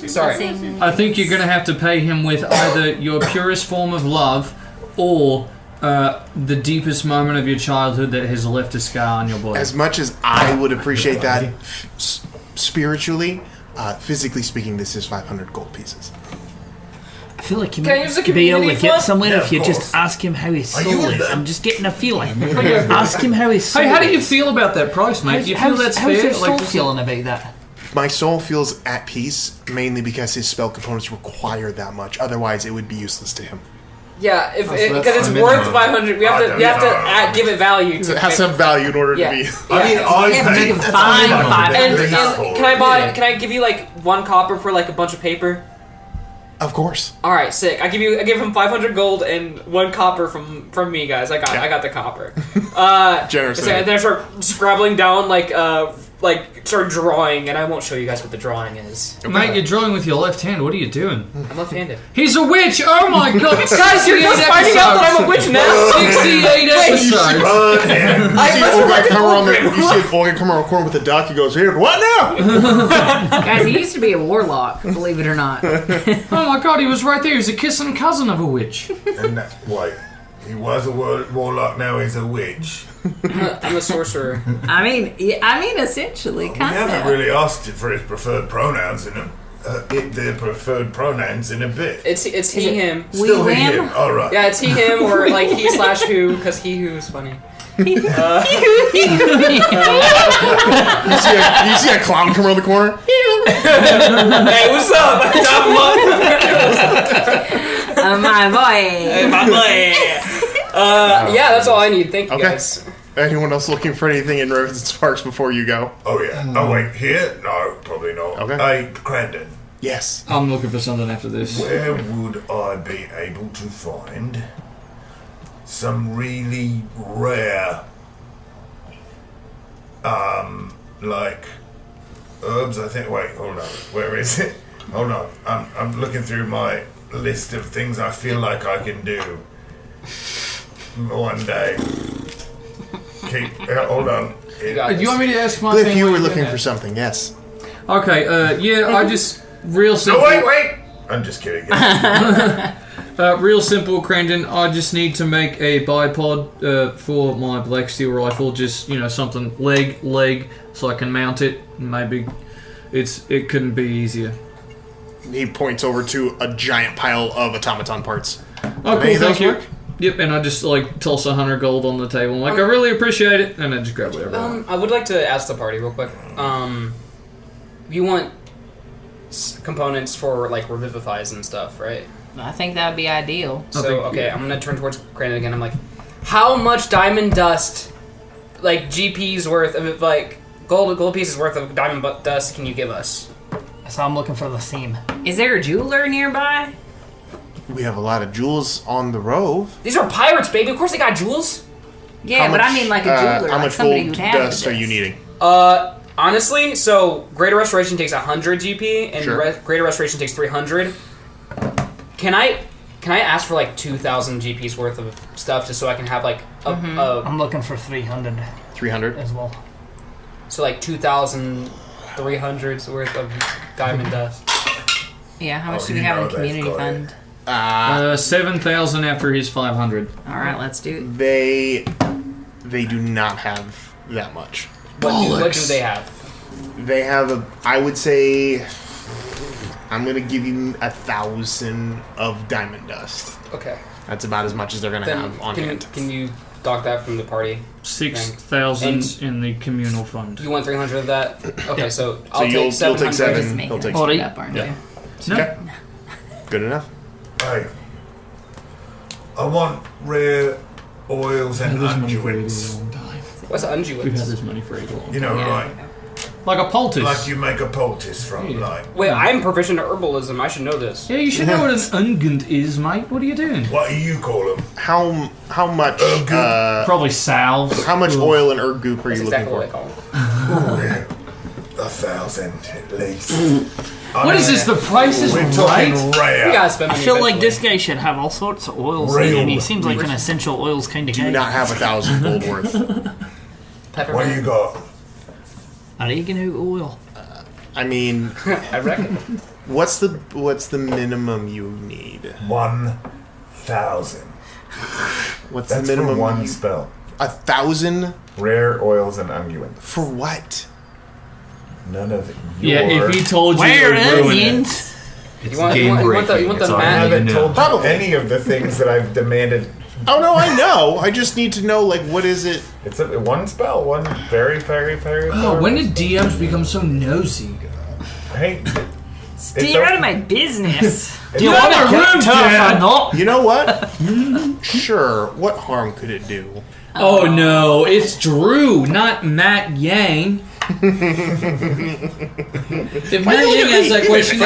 Sorry.
I think you're going to have to pay him with either your purest form of love or the deepest moment of your childhood that has left a scar on your body.
As much as I would appreciate that spiritually, physically speaking, this is 500 gold pieces.
I feel like you
Can I
might
use the
be able to
community
get
fund?
somewhere
Yeah,
if
of
you
course.
just ask him how his
Are you
soul
in
is.
the-
I'm just getting a feeling. Ask him how his soul
Hey, how do you
is.
feel about that price, mate? Do you feel that's
how's
fair?
your soul
just-
feeling about that?
My soul feels at peace, mainly because his spell components require that much. Otherwise, it would be useless to him.
Yeah, if
so
because
that's
it's
the
worth
minimum.
500. We have to give it value to
It has some value in order
Yeah.
to be.
I mean, I
make
think
him fine, fine.
And
Reasonable.
can I give you like 1 copper for like a bunch of paper?
Of course.
All right, sick. I give him 500 gold and 1 copper from me, guys. I got the copper.
Generous.
So then I start scrabbling down like start drawing, and I won't show you guys what the drawing is.
Mate, you're drawing with your left hand. What are you doing?
I'm left-handed.
He's a witch! Oh my god!
Guys, you're just finding out that I'm a witch now.
68 episodes!
Run him.
You see Olga come around the corner with a duck. He goes, "Here, what now?"
Guys, he used to be a warlock, believe it or not.
Oh my god, he was right there. He's a kissing cousin of a witch.
And that's why he was a warlock. Now he's a witch.
I'm a sorcerer.
I mean, essentially,
We
kind
haven't
of.
really asked it for his preferred pronouns in their preferred pronouns in a bit.
It's he, him.
Still
We
him.
him?
All right.
Yeah, it's he, him, or like he/who, because he who is funny.
You see a clown come around the corner.
Hey, what's up?
My boy.
My boy. Yeah, that's all I need. Thank you,
Okay.
guys.
Anyone else looking for anything in Ravens and Sparks before you go?
Oh, yeah. Oh, wait, here? No, probably not.
Okay.
Hey, Crandon,
Yes.
I'm looking for something after this.
where would I be able to find some really rare, like, herbs, I think? Wait, hold on. Where is it? Hold on. I'm looking through my list of things I feel like I can do one day. Hold on.
You got
Do you want me to ask my
Cliff,
thing
you
while
were
you're
looking
doing
for something, yes.
that? Okay, I just... Real
No,
simple.
wait! I'm just kidding.
Real simple, Crandon. I just need to make a bipod for my black steel rifle. Just, something leg, so I can mount it. Maybe it couldn't be easier.
He points over to a giant pile of automaton parts.
Oh,
Do
cool,
any of those
thank you.
work?
Yep, and I just toss 100 gold on the table. I'm like, I really appreciate it, and I just grab whatever. I want.
I would like to ask the party real quick. You want components for like revivifies and stuff, right?
I think that would be ideal.
So okay, I'm gonna turn towards Crandon again. I'm like, how much diamond dust, like GP's worth of like gold pieces worth of diamond dust can you give us?
So I'm looking for the theme.
Is there a jeweler nearby?
We have a lot of jewels on the Rove.
These are pirates, baby. Of course they got jewels.
Yeah, but I mean like a jeweler,
How
like
much
somebody
gold
who'd have
dust
this.
are you needing?
Honestly, so Greater Restoration takes 100 GP, and
Sure.
Greater Restoration takes 300. Can I ask for like 2,000 GP's worth of stuff just so I can have like a
I'm looking for 300
300?
as well.
so like 2,300's worth of diamond dust.
Yeah, how much
Oh,
do we
you
have in
know
the
they've
community
got it.
fund?
7,000 after his 500.
All right, let's do it.
They do not have that much.
What do they have?
They have I would say, I'm going to give you 1,000 of diamond dust.
Okay.
That's about as much as they're going to
Then
have on hand.
can you dock that from the party?
6,000 in the communal fund.
You want 300 of that? Okay, so I'll
you'll
take 700.
take 7.
Just make
He'll
it
take
Hold it.
up, aren't
Yeah.
you?
No.
Okay. Good enough.
Hey, I want rare oils and unguents.
What's
We've had
unguents?
this money for a long time.
You know,
Yeah.
Like a poultice.
like you make a poultice from,
Yeah.
like.
Wait, I'm proficient in herbalism. I should know this.
Yeah, you should know what an unguent is, mate. What are you doing?
What do you call them?
How much
Probably salves.
how much oil and herb goop are
That's
you
exactly
looking
what I
for?
call them.
1,000 at least.
What is this? The price is
We're talking
right?
rare.
We gotta spend
I
money
feel like
eventually.
this guy should have all sorts of oils,
Real.
and he seems like an essential oils kind of guy.
Do not have 1,000 gold worth.
Peppermint.
What do you got?
Oregano oil.
I mean,
I reckon.
what's the minimum you need?
1,000.
What's
That's
the minimum?
for one spell.
1,000
Rare oils and unguents.
for what?
None of
Yeah,
your...
if he told you,
Where
it would ruin it.
is
You want the
I
mat?
haven't told you
Probably.
any of the things that I've demanded.
Oh no, I know. I just need to know, like, what is it?
It's one spell, one very, very, very.
Oh, when did DMs become so nosy?
Hey,
Stay out of my business.
Do you want to
room,
get tough
Dad.
or not?
You know what? Sure. What harm could it do?
Oh no, it's Drew, not Matt Yang. If Matt Yang asks that question,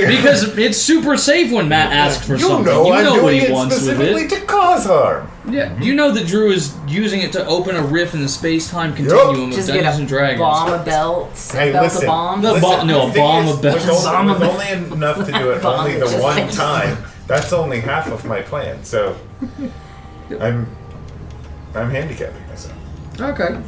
because it's super safe when Matt asks for
you
something.
know
You
I'm
know what
doing
he
it
wants with
specifically
it.
to cause harm.
Yeah, you know that Drew is using it to open a rift in the space-time continuum of
Just get
Dungeons
a
and Dragons.
bomb of belts.
Hey,
belt
listen.
of bombs.
The
Listen,
no,
the
a
thing
bomb
is,
of bells.
With only enough to do it
Bomb
only the
just
one
like-
time, that's only half of my plan. So I'm handicapping myself.
Okay.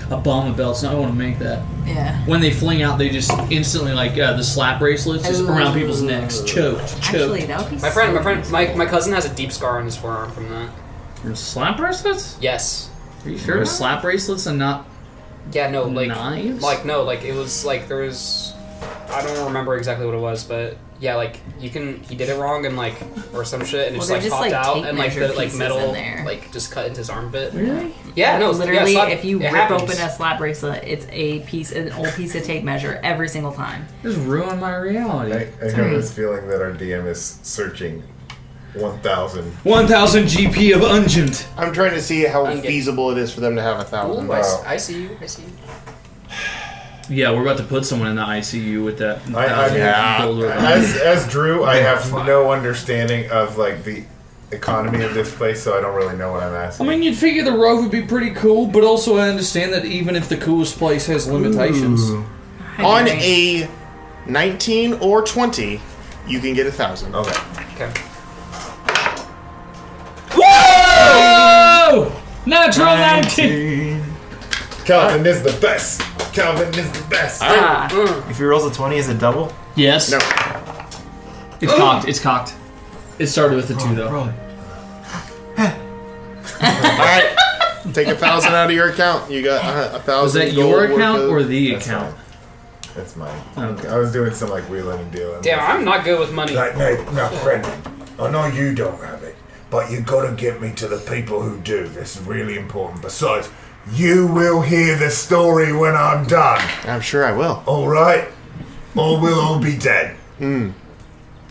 A bomb of belts. No, I want to make that.
Yeah.
When they fling out, they just instantly the slap bracelets just
Ooh.
around people's necks, choked.
Actually, that would be
My cousin has a deep scar on his forearm from that.
Slap bracelets?
Yes.
Are you sure? Slap bracelets and not
Yeah, no, like
knives?
it was like there was I don't remember exactly what it was, but yeah, like he did it wrong and or some shit and it
Well,
just
they're
like
just,
popped
like,
out
tape
and like
measure
the
pieces
metal
in there.
like just cut into his armpit.
Really?
Yeah, no,
Literally,
yeah, slap-
if you
it
rip
happens.
open a slap bracelet, it's an old piece of tape measure every single time.
Just ruined my reality.
I have this feeling that our DM is searching 1,000.
1,000 GP of Ungent.
I'm trying to see how
Ungent.
feasible it is for them to have 1,000.
Ooh, I see you. I see you.
Yeah, we're about to put someone in the ICU with that.
I as Drew, I have no understanding of like the economy of this place, so I don't really know what I'm asking.
I mean, you'd figure the Rove would be pretty cool, but also I understand that even if the coolest place has limitations.
On a 19 or 20, you can get 1,000.
Okay.
Okay.
Whoa! Natural 19!
Calvin is the best. Calvin is the best.
If he rolls a 20, is it double?
Yes.
No.
It's cocked. It's cocked. It started with a 2, though.
Alright. Take 1,000 out of your account. You got 1,000.
Was that your account or the
That's
account?
That's mine.
Okay.
I was doing some like wheeling and dealing.
Damn, I'm not good with money.
Like, no, Brendan, I know you don't have it, but you gotta get me to the people who do. This is really important. Besides, you will hear the story when I'm done.
I'm sure I will.
Alright? Or we'll all be dead. And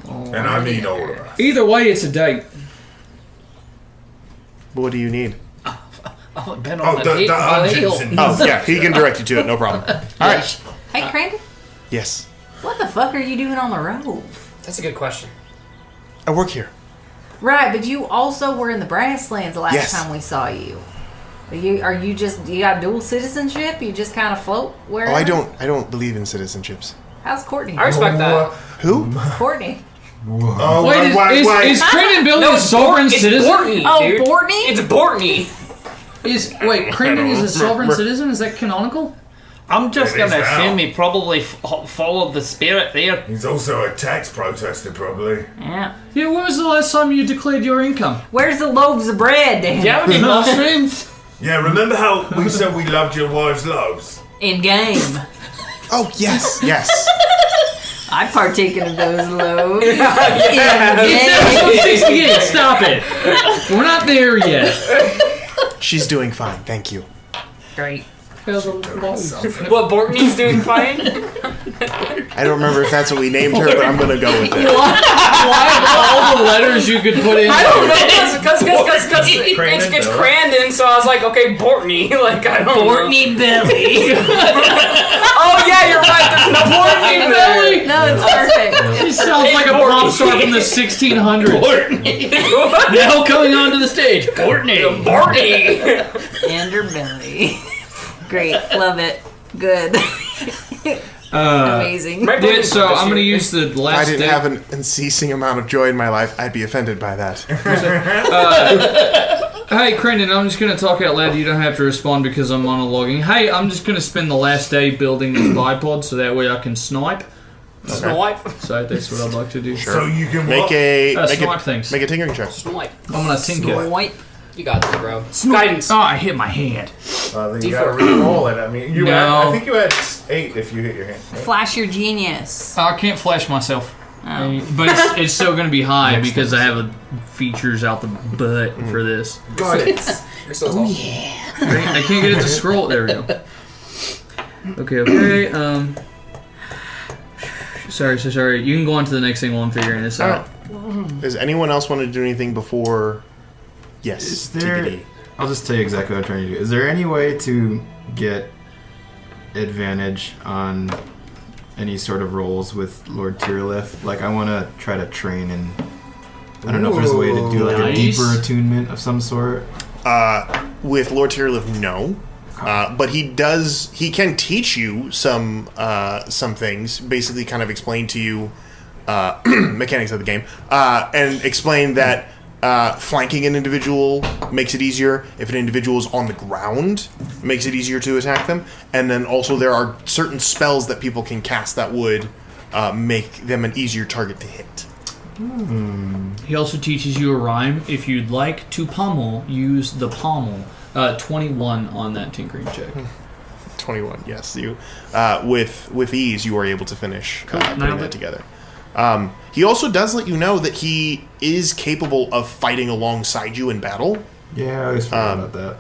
I mean all of us.
Either way, it's a date.
What do you need?
I've been
Oh,
on
the dungeons and
Oh, yeah, he can direct you to it, no problem. Alright.
Hey, Crandon,
Yes.
what the fuck are you doing on the road?
That's a good question.
I work here.
Right, but you also were in the Brasslands the last
Yes.
time we saw you. You got dual citizenship? You just kind of float wherever?
Oh, I don't believe in citizenships.
How's Courtney?
I respect that.
Who?
Courtney.
Oh,
Wait, is Crandon building a sovereign citizen?
Bortney,
Oh,
dude.
Bortney?
It's Bortney.
Wait, Crandon is a sovereign citizen? Is that canonical?
I'm just
It is
gonna
now.
assume he probably followed the spirit there.
He's also a tax protester, probably.
Yeah.
Yeah, when was the last time you declared your income?
Where's the loaves of bread, Dan?
Do you have any mushrooms?
Yeah, remember how we said we loved your wives' loaves?
In game.
Oh, yes, yes.
I've partaken of those loaves.
It's episode 68, stop it! We're not there yet.
She's doing fine, thank you.
Great.
What, Bortney's doing fine?
I don't remember if that's what we named her, but I'm gonna go with it.
Why of all the letters you could put in?
I don't know, because it's Crandon, so I was like, okay, Bortney. Like, I don't know.
Bortney Billy.
Oh, yeah, you're right, there's no Bortney there.
No, it's perfect.
He sounds like a pop star from the 1600s.
Now coming onto the stage, Courtney.
Bortney.
Andrew Billy. Great. Love it. Good. Amazing.
Yeah, so I'm going to use the
If I
last
didn't
day.
have an unceasing amount of joy in my life, I'd be offended by that.
Hey, Crandon, I'm just going to talk out loud. You don't have to respond because I'm monologuing. Hey, I'm just going to spend the last day building this bipod so that way I can snipe.
Snipe.
So that's what I'd like to do.
So you can
Make
what?
Snipe things.
Make a tinkering check.
Snipe.
I'm going to tinker.
Swipe.
You got this, bro. Guidance.
Oh, I hit my hand.
Then you
D4.
gotta re-roll it. I mean,
No.
I think you had 8 if you hit your hand. right?
Flash your genius.
I can't flash myself.
Oh.
But it's still going to be high because I have features out the butt for this.
Guidance. You're so tall.
I can't get it to scroll. There we go. Okay. Sorry. You can go on to the next thing while I'm figuring this out.
Does anyone else want to do anything before? Yes.
Is there?
TBD.
I'll just tell you exactly what I'm trying to do. Is there any way to get advantage on any sort of rolls with Lord Tyrlith? Like, I want to try to train and I don't know if there's a way to do like
Nice.
a deeper attunement of some sort.
With Lord Tyrlith, no. But he can teach you some things, basically kind of explain to you mechanics of the game, and explain that flanking an individual makes it easier. If an individual is on the ground, it makes it easier to attack them. And then also there are certain spells that people can cast that would make them an easier target to hit.
He also teaches you a rhyme. If you'd like to pommel, use the pommel. 21 on that tinkering check.
21, yes. You with ease, you are able to finish putting
nailed
that
it.
together. He also does let you know that he is capable of fighting alongside you in battle,
Yeah, I always forget about that.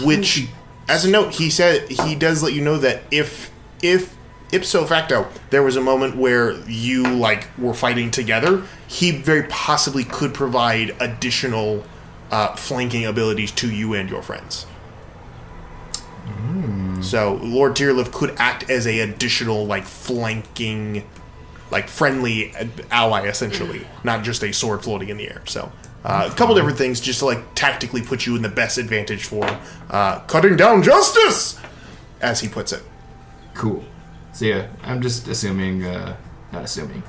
which, as a note, he said he does let you know that if ipso facto, there was a moment where you were fighting together, he very possibly could provide additional flanking abilities to you and your friends. So Lord Tyrlif could act as a additional flanking, friendly ally, essentially, not just a sword floating in the air. So a couple different things just to tactically put you in the best advantage for cutting down justice, as he puts it.
Cool. So yeah, I'm just assuming, not assuming,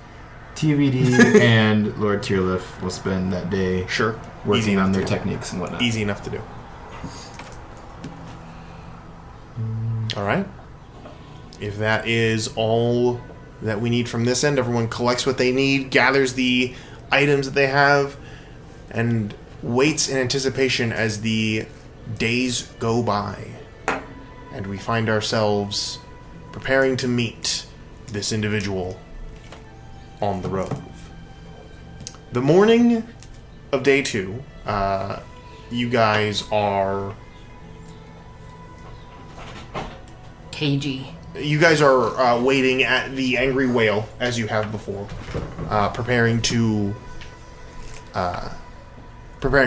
TVD and Lord Tyrlif will spend that day working on their techniques and whatnot.
Easy enough to do. All right. If that is all that we need from this end, everyone collects what they need, gathers the items that they have, and waits in anticipation as the days go by. And we find ourselves preparing to meet this individual on the Rove. The morning of day 2, you guys are...
Cagey.
You guys are waiting at the Angry Whale, as you have before, preparing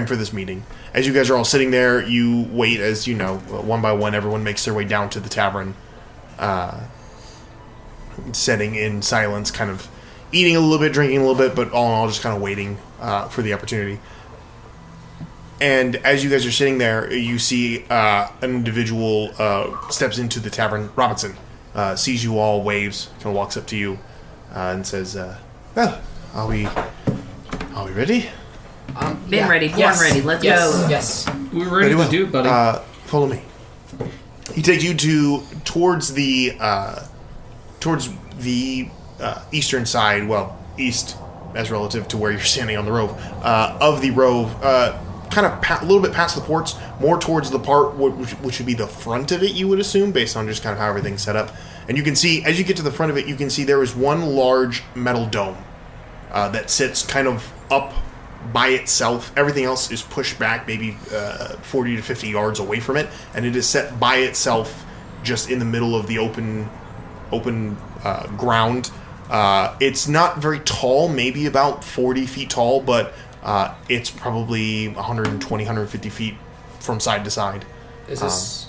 for this meeting. As you guys are all sitting there, you wait as, one by one, everyone makes their way down to the tavern, sitting in silence, kind of eating a little bit, drinking a little bit, but all in all, just kind of waiting for the opportunity. And as you guys are sitting there, you see an individual steps into the tavern. Robinson sees you all, waves, kind of walks up to you, and says, "Well, are we ready?"
Been ready, born ready. Let's go.
Yes.
We're ready to do it, buddy.
Follow me. He takes you towards the eastern side. Well, east as relative to where you're standing on the Rove of the Rove. Kind of a little bit past the ports, more towards the part which would be the front of it, you would assume, based on just kind of how everything's set up. And you can see, as you get to the front of it, you can see there is one large metal dome that sits kind of up by itself. Everything else is pushed back maybe 40 to 50 yards away from it, and it is set by itself just in the middle of the open ground. It's not very tall, maybe about 40 feet tall, but it's probably 120, 150 feet from side to side.
Is this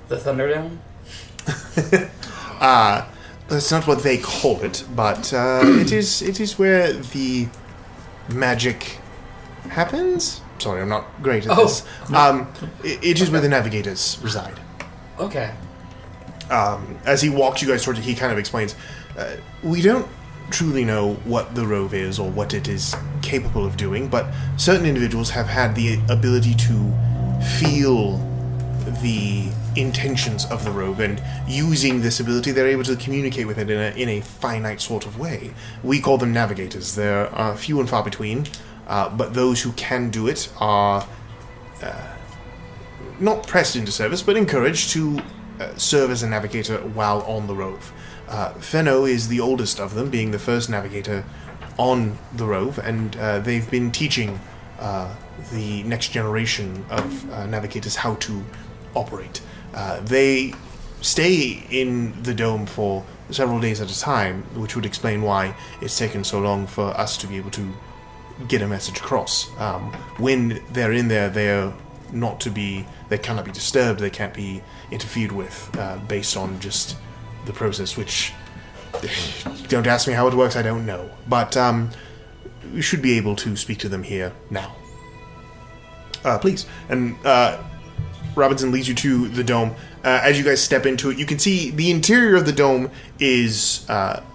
the Thunderdome?
That's not what they call it, but it is where the magic happens. Sorry, I'm not great at this. It is where the navigators reside.
Okay.
As he walks you guys towards it, he kind of explains, we don't truly know what the Rove is or what it is capable of doing, but certain individuals have had the ability to feel the intentions of the Rove, and using this ability, they're able to communicate with it in a finite sort of way. We call them navigators. They're few and far between, but those who can do it are not pressed into service, but encouraged to serve as a navigator while on the Rove. Fenno is the oldest of them, being the first navigator on the Rove, and they've been teaching the next generation of navigators how to operate. They stay in the dome for several days at a time, which would explain why it's taken so long for us to be able to get a message across. When they're in there, they cannot be disturbed, they can't be interfered with based on just the process, which, don't ask me how it works, I don't know. But we should be able to speak to them here now. Please. And Robinson leads you to the dome. As you guys step into it, you can see the interior of the dome is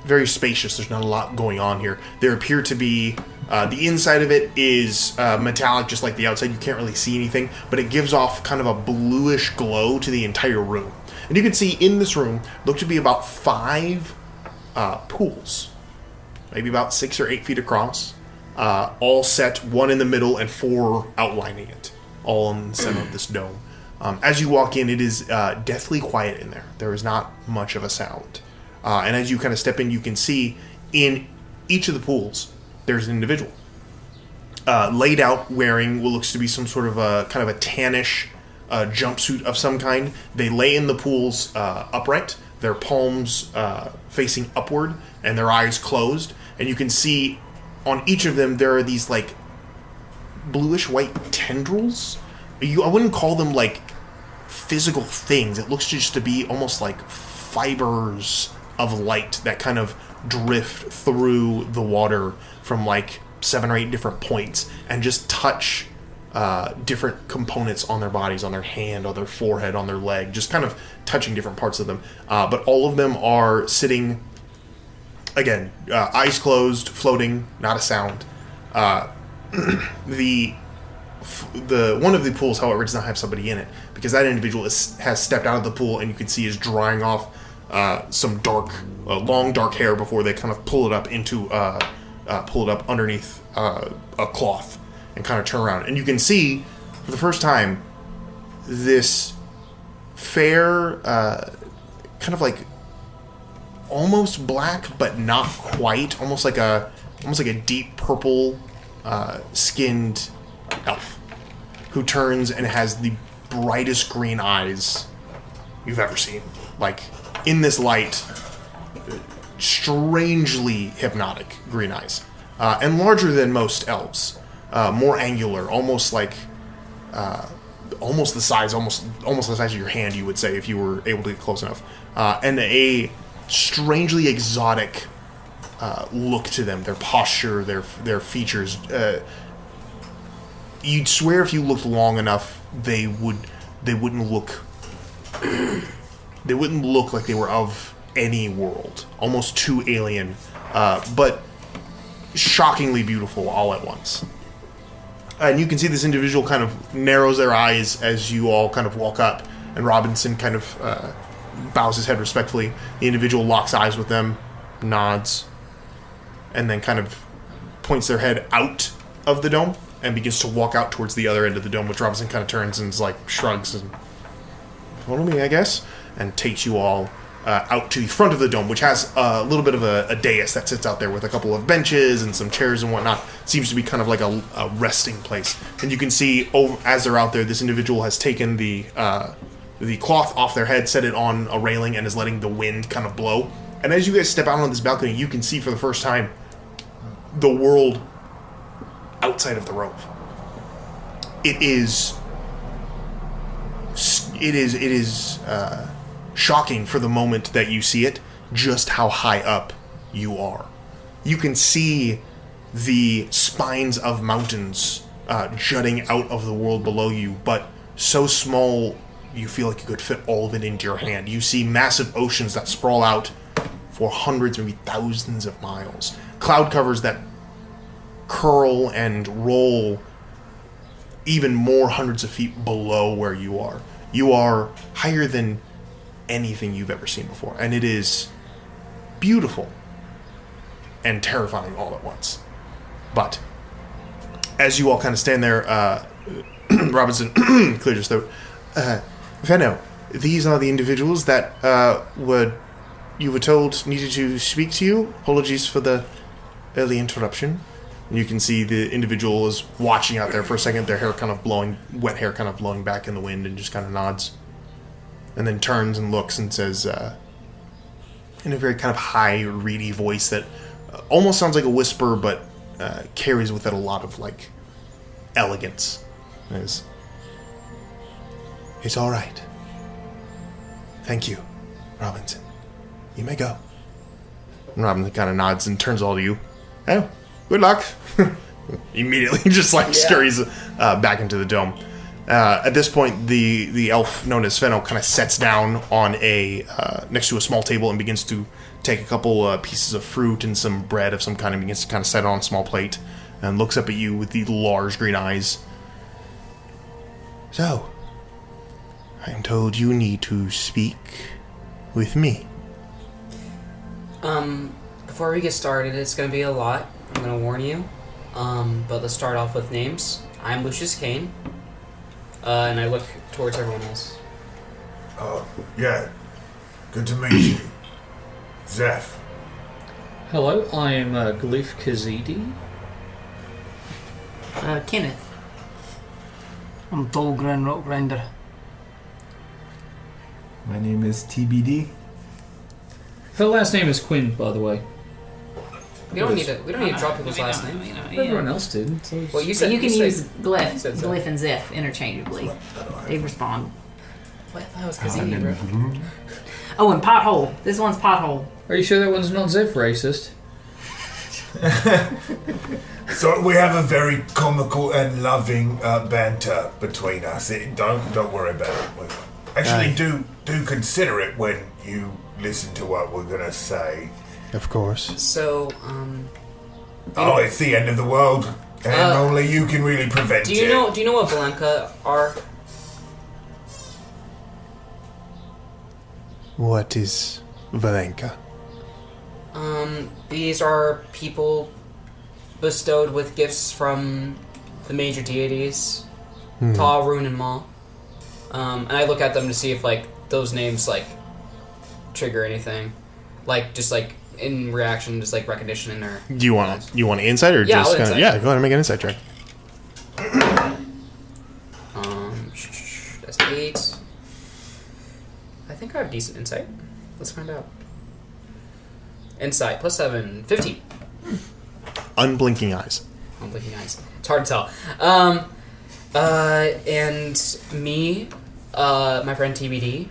very spacious. There's not a lot going on here. There appear to be... the inside of it is metallic, just like the outside. You can't really see anything, but it gives off kind of a bluish glow to the entire room. And you can see in this room look to be about 5 pools, maybe about 6 or 8 feet across, all set, 1 in the middle and 4 outlining it, all in the center of this dome. As you walk in, it is deathly quiet in there. There is not much of a sound. And as you kind of step in, you can see in each of the pools, there's an individual laid out wearing what looks to be some sort of a kind of a tannish jumpsuit of some kind. They lay in the pools upright. their palms facing upward and their eyes closed. And you can see on each of them there are these like bluish-white tendrils. I wouldn't call them like physical things. It looks just to be almost like fibers of light that kind of drift through the water from like 7 or 8 different points and just touch different components on their bodies, on their hand, on their forehead, on their leg, just kind of touching different parts of them. But all of them are sitting, again, eyes closed, floating, not a sound. The one of the pools, however, does not have somebody in it, because that individual has stepped out of the pool, and you can see is drying off some long dark hair before they kind of pull it up underneath a cloth and kind of turn around. And you can see, for the first time, this fair, kind of like almost black, but not quite, almost like a deep purple skinned elf who turns and has the brightest green eyes you've ever seen. Like, in this light, strangely hypnotic green eyes. And larger than most elves. More angular, almost like almost the size of your hand, you would say, if you were able to get close enough. And a strangely exotic look to them, their posture, their features. You'd swear if you looked long enough, they wouldn't look like they were of any world. Almost too alien, but shockingly beautiful all at once. And you can see this individual kind of narrows their eyes as you all kind of walk up, and Robinson kind of bows his head respectfully. The individual locks eyes with them, nods, and then kind of points their head out of the dome and begins to walk out towards the other end of the dome, which Robinson kind of turns and is like, shrugs and, follow me, I guess, and takes you all out to the front of the dome, which has a little bit of a dais that sits out there with a couple of benches and some chairs and whatnot. Seems to be kind of like a resting place. And you can see, as they're out there, this individual has taken the cloth off their head, set it on a railing, and is letting the wind kind of blow. And as you guys step out on this balcony, you can see for the first time the world outside of the Rove. It is shocking for the moment that you see it, just how high up you are. You can see the spines of mountains jutting out of the world below you, but so small you feel like you could fit all of it into your hand. You see massive oceans that sprawl out for hundreds, maybe thousands of miles. Cloud covers that curl and roll even more hundreds of feet below where you are. You are higher than anything you've ever seen before, and it is beautiful and terrifying all at once. But as you all kind of stand there, Robinson cleared his throat. Fenno, these are the individuals that you were told needed to speak to you. Apologies for the early interruption. And you can see the individual is watching out there for a second, their hair kind of blowing, wet hair kind of blowing back in the wind, and just kind of nods. And then turns and looks and says, in a very kind of high, reedy voice that almost sounds like a whisper, but carries with it a lot of, like, elegance. It's all right. Thank you, Robinson. You may go. And Robinson kind of nods and turns all to you. Oh, good luck. Immediately just, like, scurries back into the dome. At this point, the elf known as Fenno kind of sets down on next to a small table and begins to take a couple pieces of fruit and some bread of some kind and begins to kind of set it on a small plate and looks up at you with the large green eyes. So, I'm told you need to speak with me.
Before we get started, it's going to be a lot. I'm going to warn you. But let's start off with names. I'm Lucius Kane. And I look towards everyone else.
Yeah. Good to meet you. Zeph.
Hello, I am Glyph Kazidi.
Kenneth. I'm Dolgren Rockgrinder.
My name is TBD.
Her last name is Quinn, by the way.
We don't need to drop people's last names.
Everyone else did. So
Well, you
So
said
you can use
said
glyph,
so.
glyph and ziph interchangeably. They respond.
What? That was Kazini, bro.
Oh, and pothole. This one's pothole.
Are you sure that one's not Zeph racist?
So we have a very comical and loving banter between us. Don't worry about it. Actually, do consider it when you listen to what we're gonna say.
Of course.
So,
It's the end of the world, and only you can really prevent
do
it.
you know what Valenka are?
What is Valenka?
These are people bestowed with gifts from the major deities, Ta, Rune, and Ma. And I look at them to see if those names trigger anything, just in reaction, just recognition or.
Do you want insight or
Yeah,
just
I'll
kind of?
insight.
Yeah, go ahead and make an insight check.
That's 8. I think I have decent insight. Let's find out. Insight plus 7, 15.
Unblinking eyes.
Unblinking eyes. It's hard to tell. And me, my friend TBD,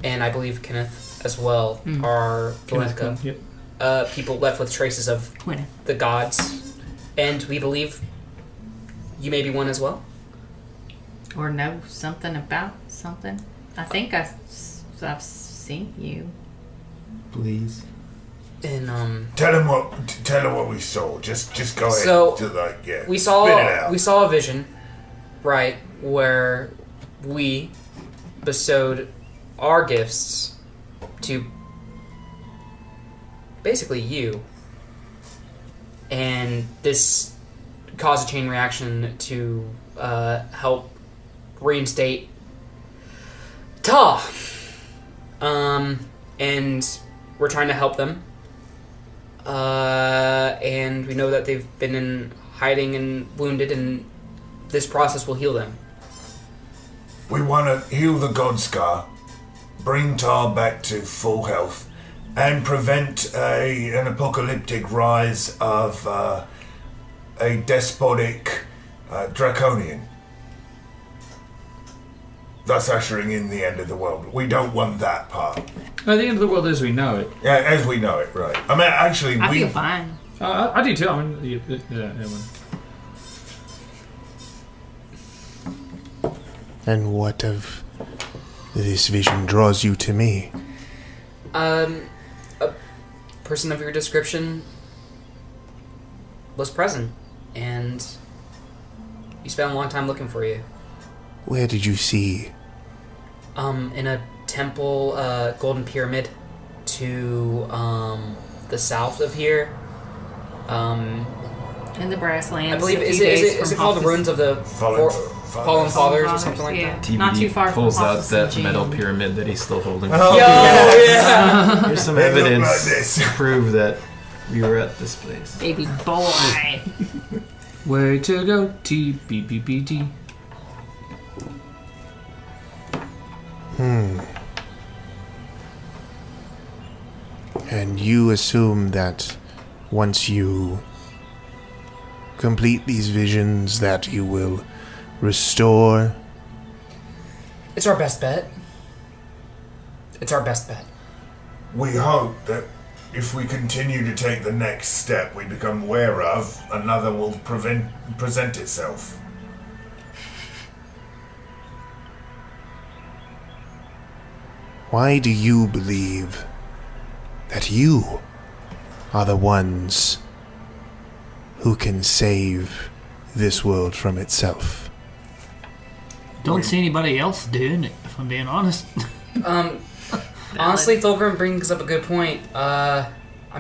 and I believe Kenneth as well are Valenka.
Yep.
People left with traces of
Winner.
the gods, and we believe you may be one as well.
Or know something about something. I think I've seen you.
Please.
And
Tell him what we saw. Just go ahead.
So,
spit
we
it out.
saw a vision, right, where we bestowed our gifts to basically you, and this caused a chain reaction to help reinstate Ta. And we're trying to help them. And we know that they've been in hiding and wounded, and this process will heal them.
We want to heal the God Scar, bring Tar back to full health, and prevent an apocalyptic rise of a despotic draconian, thus ushering in the end of the world. We don't want that part.
At the end of the world as we know it.
Yeah, as we know it, right. I mean, actually,
I feel fine.
I do too. I mean, yeah.
And what of this vision draws you to me?
A person of your description was present, and he spent a long time looking for you.
Where did you see?
In a temple, golden pyramid to the south of here.
In the Brasslands.
I believe
a
is
few days
it
from
called the
Hoff's-
ruins of the fallen fathers or something like
yeah.
that?
TBD
Not too far from
pulls out
Hoff's
that
and
metal
Jane.
pyramid that he's still holding.
Oh,
yeah.
Here's some
They look
evidence
like this.
to prove that we were at this place.
Baby boy.
Way to go, TBBBD.
And you assume that once you complete these visions that you will restore?
It's our best bet. It's our best bet.
We hope that if we continue to take the next step we become aware of, another will present itself.
Why do you believe that you are the ones who can save this world from itself?
Don't see anybody else doing it, if I'm being honest.
Honestly, Thulgrim brings up a good point. I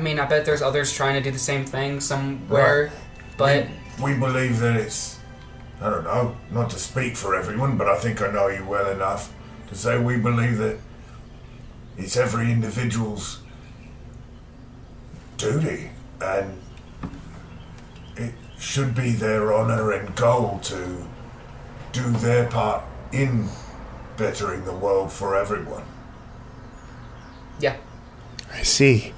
mean, I bet there's others trying to do the same thing somewhere, but
We believe that it's, I don't know, not to speak for everyone, but I think I know you well enough to say we believe that it's every individual's duty, and it should be their honor and goal to do their part in bettering the world for everyone.
yeah.
I see.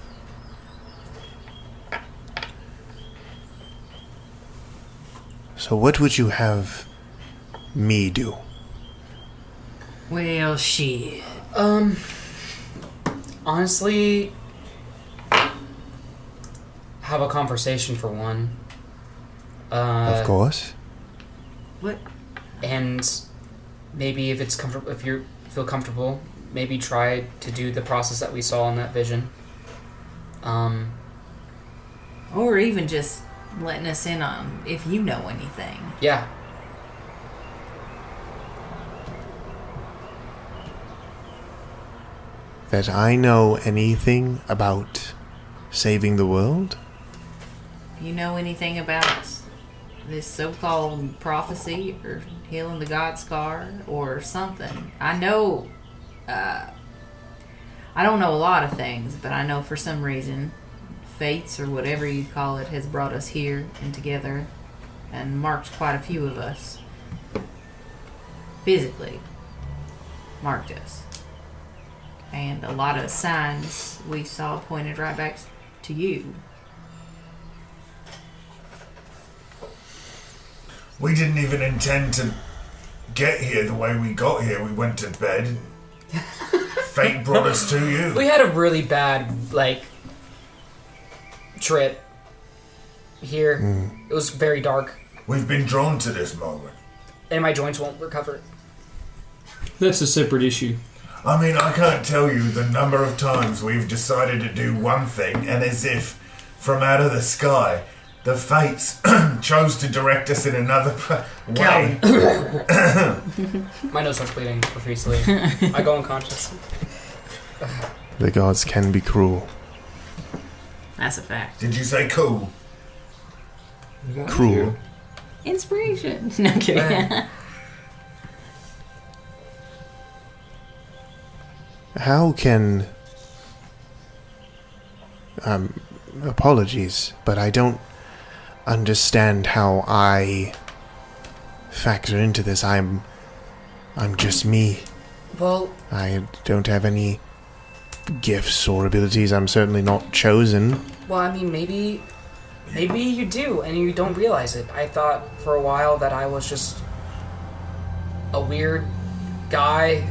So what would you have me do?
Well, shit.
Honestly, have a conversation for one.
Of course.
What?
And maybe if it's comfortable, if you feel comfortable, maybe try to do the process that we saw in that vision.
Or even just letting us in on if you know anything.
Yeah.
That I know anything about saving the world?
You know anything about this so-called prophecy or healing the god scar or something? I know, I don't know a lot of things, but I know for some reason fates or whatever you call it has brought us here and together and marked quite a few of us. Physically marked us. And a lot of signs we saw pointed right back to you.
We didn't even intend to get here the way we got here. We went to bed. Fate brought us to you.
We had a really bad, trip here. It was very dark.
We've been drawn to this moment.
And my joints won't recover.
That's a separate issue.
I mean, I can't tell you the number of times we've decided to do one thing, and as if from out of the sky, the fates chose to direct us in another way.
My nose starts bleeding profusely. I go unconscious.
The gods can be cruel.
That's a fact.
Did you say cool?
Cruel.
Inspiration. No, I'm kidding.
How can... apologies, but I don't understand how I factor into this. I'm just me.
Well,
I don't have any gifts or abilities. I'm certainly not chosen.
well, I mean, maybe you do, and you don't realize it. I thought for a while that I was just a weird guy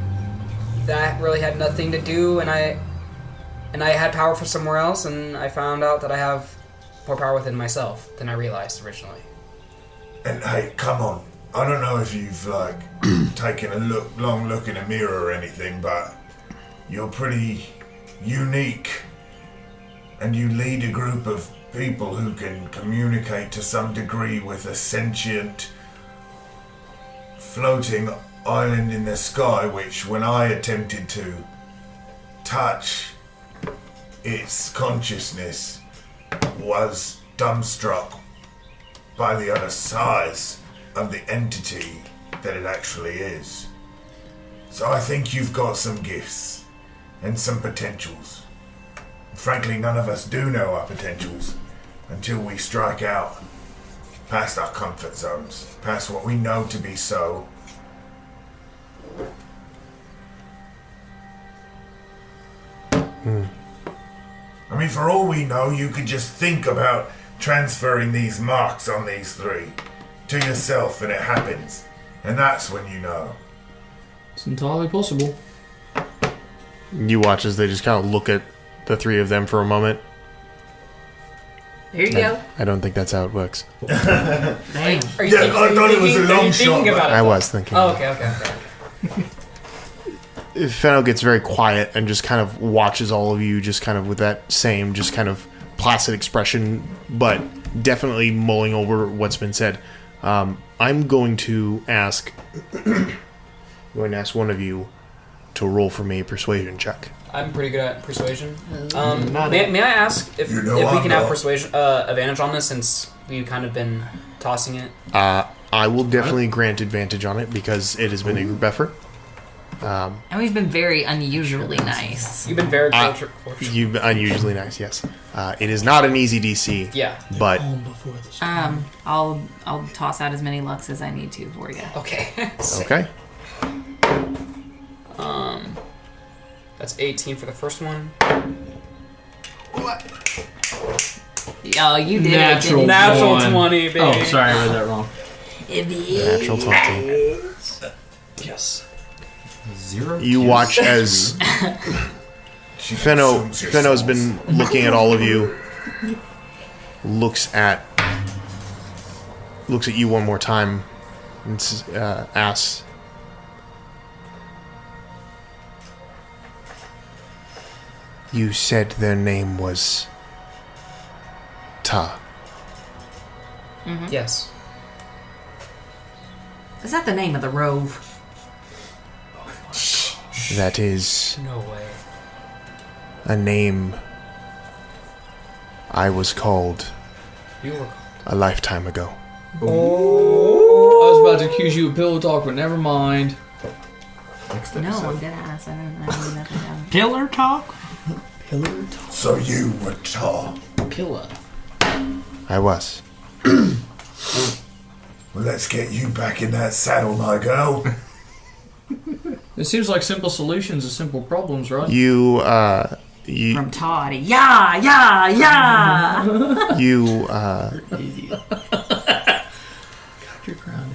that really had nothing to do, and I had power for somewhere else, and I found out that I have more power within myself than I realized originally.
And hey, come on. I don't know if you've, taken a long look in a mirror or anything, but you're pretty unique. And you lead a group of people who can communicate to some degree with a sentient, floating island in the sky, which when I attempted to touch its consciousness was dumbstruck by the utter size of the entity that it actually is. So I think you've got some gifts and some potentials. Frankly, none of us do know our potentials until we strike out past our comfort zones, past what we know to be so. I mean, for all we know, you could just think about transferring these marks on these three to yourself and it happens. And that's when you know.
It's entirely possible.
You watch as they just kind of look at the three of them for a moment.
There you go.
I don't think that's how it works.
Damn.
Are you
Yeah, I thought it was a long shot.
About it,
I
though?
was thinking.
Oh, okay.
Fenno gets very quiet and just kind of watches all of you just kind of with that same just kind of placid expression, but definitely mulling over what's been said. I'm going to ask one of you to roll for me a persuasion check.
I'm pretty good at persuasion. May I ask if
You know
we
I'm
can have
not.
persuasion advantage on this since we've kind of been tossing it?
I will definitely grant advantage on it because it has been a group effort.
And we've been very unusually nice.
You've been very
You've been unusually nice, yes. It is not an easy DC.
Yeah.
But
I'll toss out as many lucks as I need to for you.
Okay.
okay.
That's 18 for the first one.
Oh, you did
Natural
it.
Natural
one.
20, baby.
Oh, sorry, I read that wrong.
Natural 20.
Yes.
0.
You watch as Fenno's been looking at all of you. Looks at you one more time and asks, "You said their name was Ta."
Yes.
Is that the name of the rove?
That is
No way.
a name I was called
You were.
a lifetime ago.
I was about to accuse you of pillow talk, but never mind.
Next
No,
episode.
I'm dead ass. I don't know nothing about it.
Pillar talk?
Pillar talk.
So you were Tar.
Pillar.
I was.
Well, let's get you back in that saddle, my girl.
It seems like simple solutions to simple problems, right?
You
From Toddy. Yeah.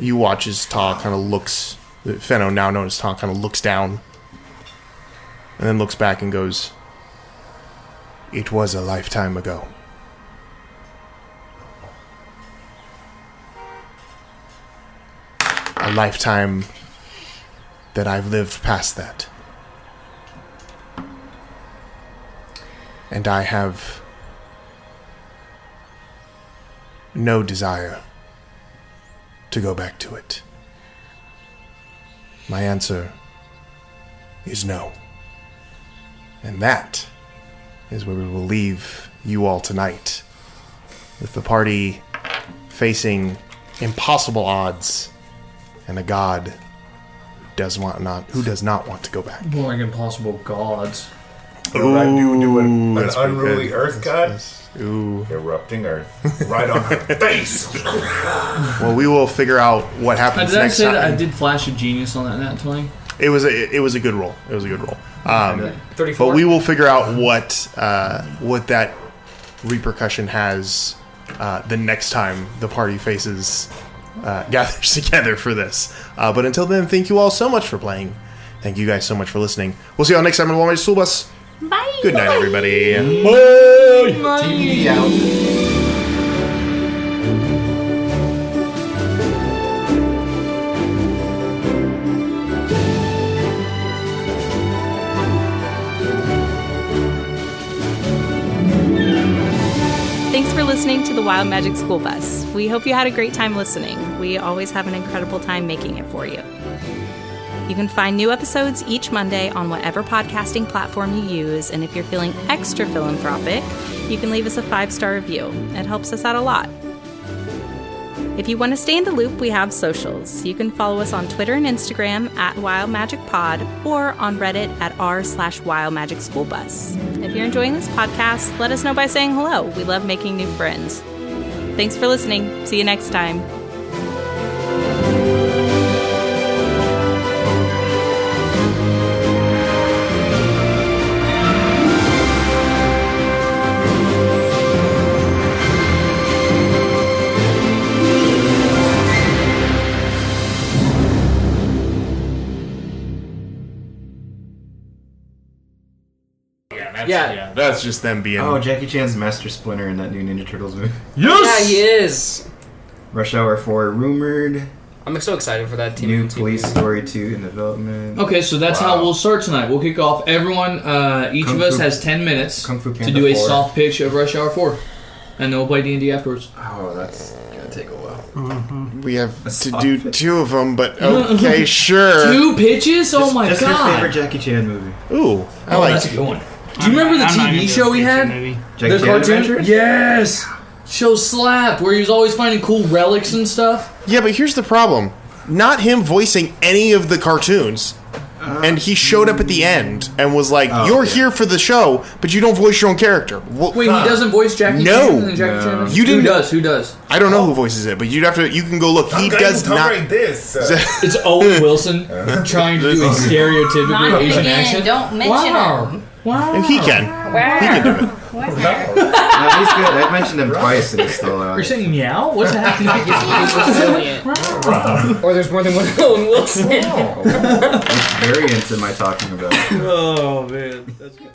you watch as Ta kind of looks. Fenno, now known as Ta, kind of looks down, and then looks back and goes, "It was a lifetime ago." A lifetime that I've lived past that. And I have no desire to go back to it. My answer is no. And that is where we will leave you all tonight, with the party facing impossible odds and a god who does not want to go back.
More like impossible gods.
Right, do an
that's
unruly
pretty
earth god.
Yes. Ooh.
Erupting earth. Right on her face.
Well, we will figure out what happens
Did I
next
say
time.
that I did flash of genius on that nat 20?
It was a good roll. It was a good roll.
34.
But we will figure out what that repercussion has the next time the party gathers together for this. But until then, thank you all so much for playing. Thank you guys so much for listening. We'll see you all next time on the Walmart School Bus.
Bye.
Good night, everybody.
TV out.
Thanks for listening to the Wild Magic School Bus. We hope you had a great time listening. We always have an incredible time making it for you. You can find new episodes each Monday on whatever podcasting platform you use, and if you're feeling extra philanthropic, you can leave us a 5-star review. It helps us out a lot. If you want to stay in the loop, we have socials. You can follow us on Twitter and Instagram at WildMagicPod or on Reddit at r/WildMagicSchoolBus. If you're enjoying this podcast, let us know by saying hello. We love making new friends. Thanks for listening. See you next time.
Yeah.
That's just them being.
Oh, Jackie Chan's Master Splinter in that new Ninja Turtles movie.
Yeah, he is.
Rush Hour 4 rumored.
I'm so excited for that team.
New Police Story 2 in development.
Okay, so that's how we'll start tonight. We'll kick off. Everyone, each
Kung
of us
Fu-
has 10 minutes
Kung Fu
to
Panda
do a
4.
soft pitch of Rush Hour 4. And then we'll play D&D afterwards.
Oh, that's gonna take a while.
We have to do 2 of them, but okay, sure.
2 pitches? Oh my
Just
god.
your favorite Jackie Chan movie.
Ooh, I
Oh,
like
that's a
it.
good one. Do you remember the
I'm not
TV
into
show we
a
had?
movie.
Jackie
The
Chan
cartoon?
Adventures?
Yes! Show slapped, where he was always finding cool relics and stuff.
Yeah, but here's the problem. Not him voicing any of the cartoons. And he showed up at the end and was like, "You're here for the show, but you don't voice your own character."
Wait, he doesn't voice Jackie
No.
Chan? In Jackie Chan?
You didn't-
Who does?
I don't know who voices it, but you'd have to. You can go look. He does not.
Tolerate this.
It's Owen Wilson trying to do a stereotypical
Not
Asian
again.
accent.
Don't mention
Wow.
him.
Wow.
He can. can do it.
No, he's good. I've mentioned him twice and he's still out.
You're saying meow? What's happening?
He's resilient. Or there's more than one Owen Wilson.
Which variants am I talking about?
Oh man, that's good.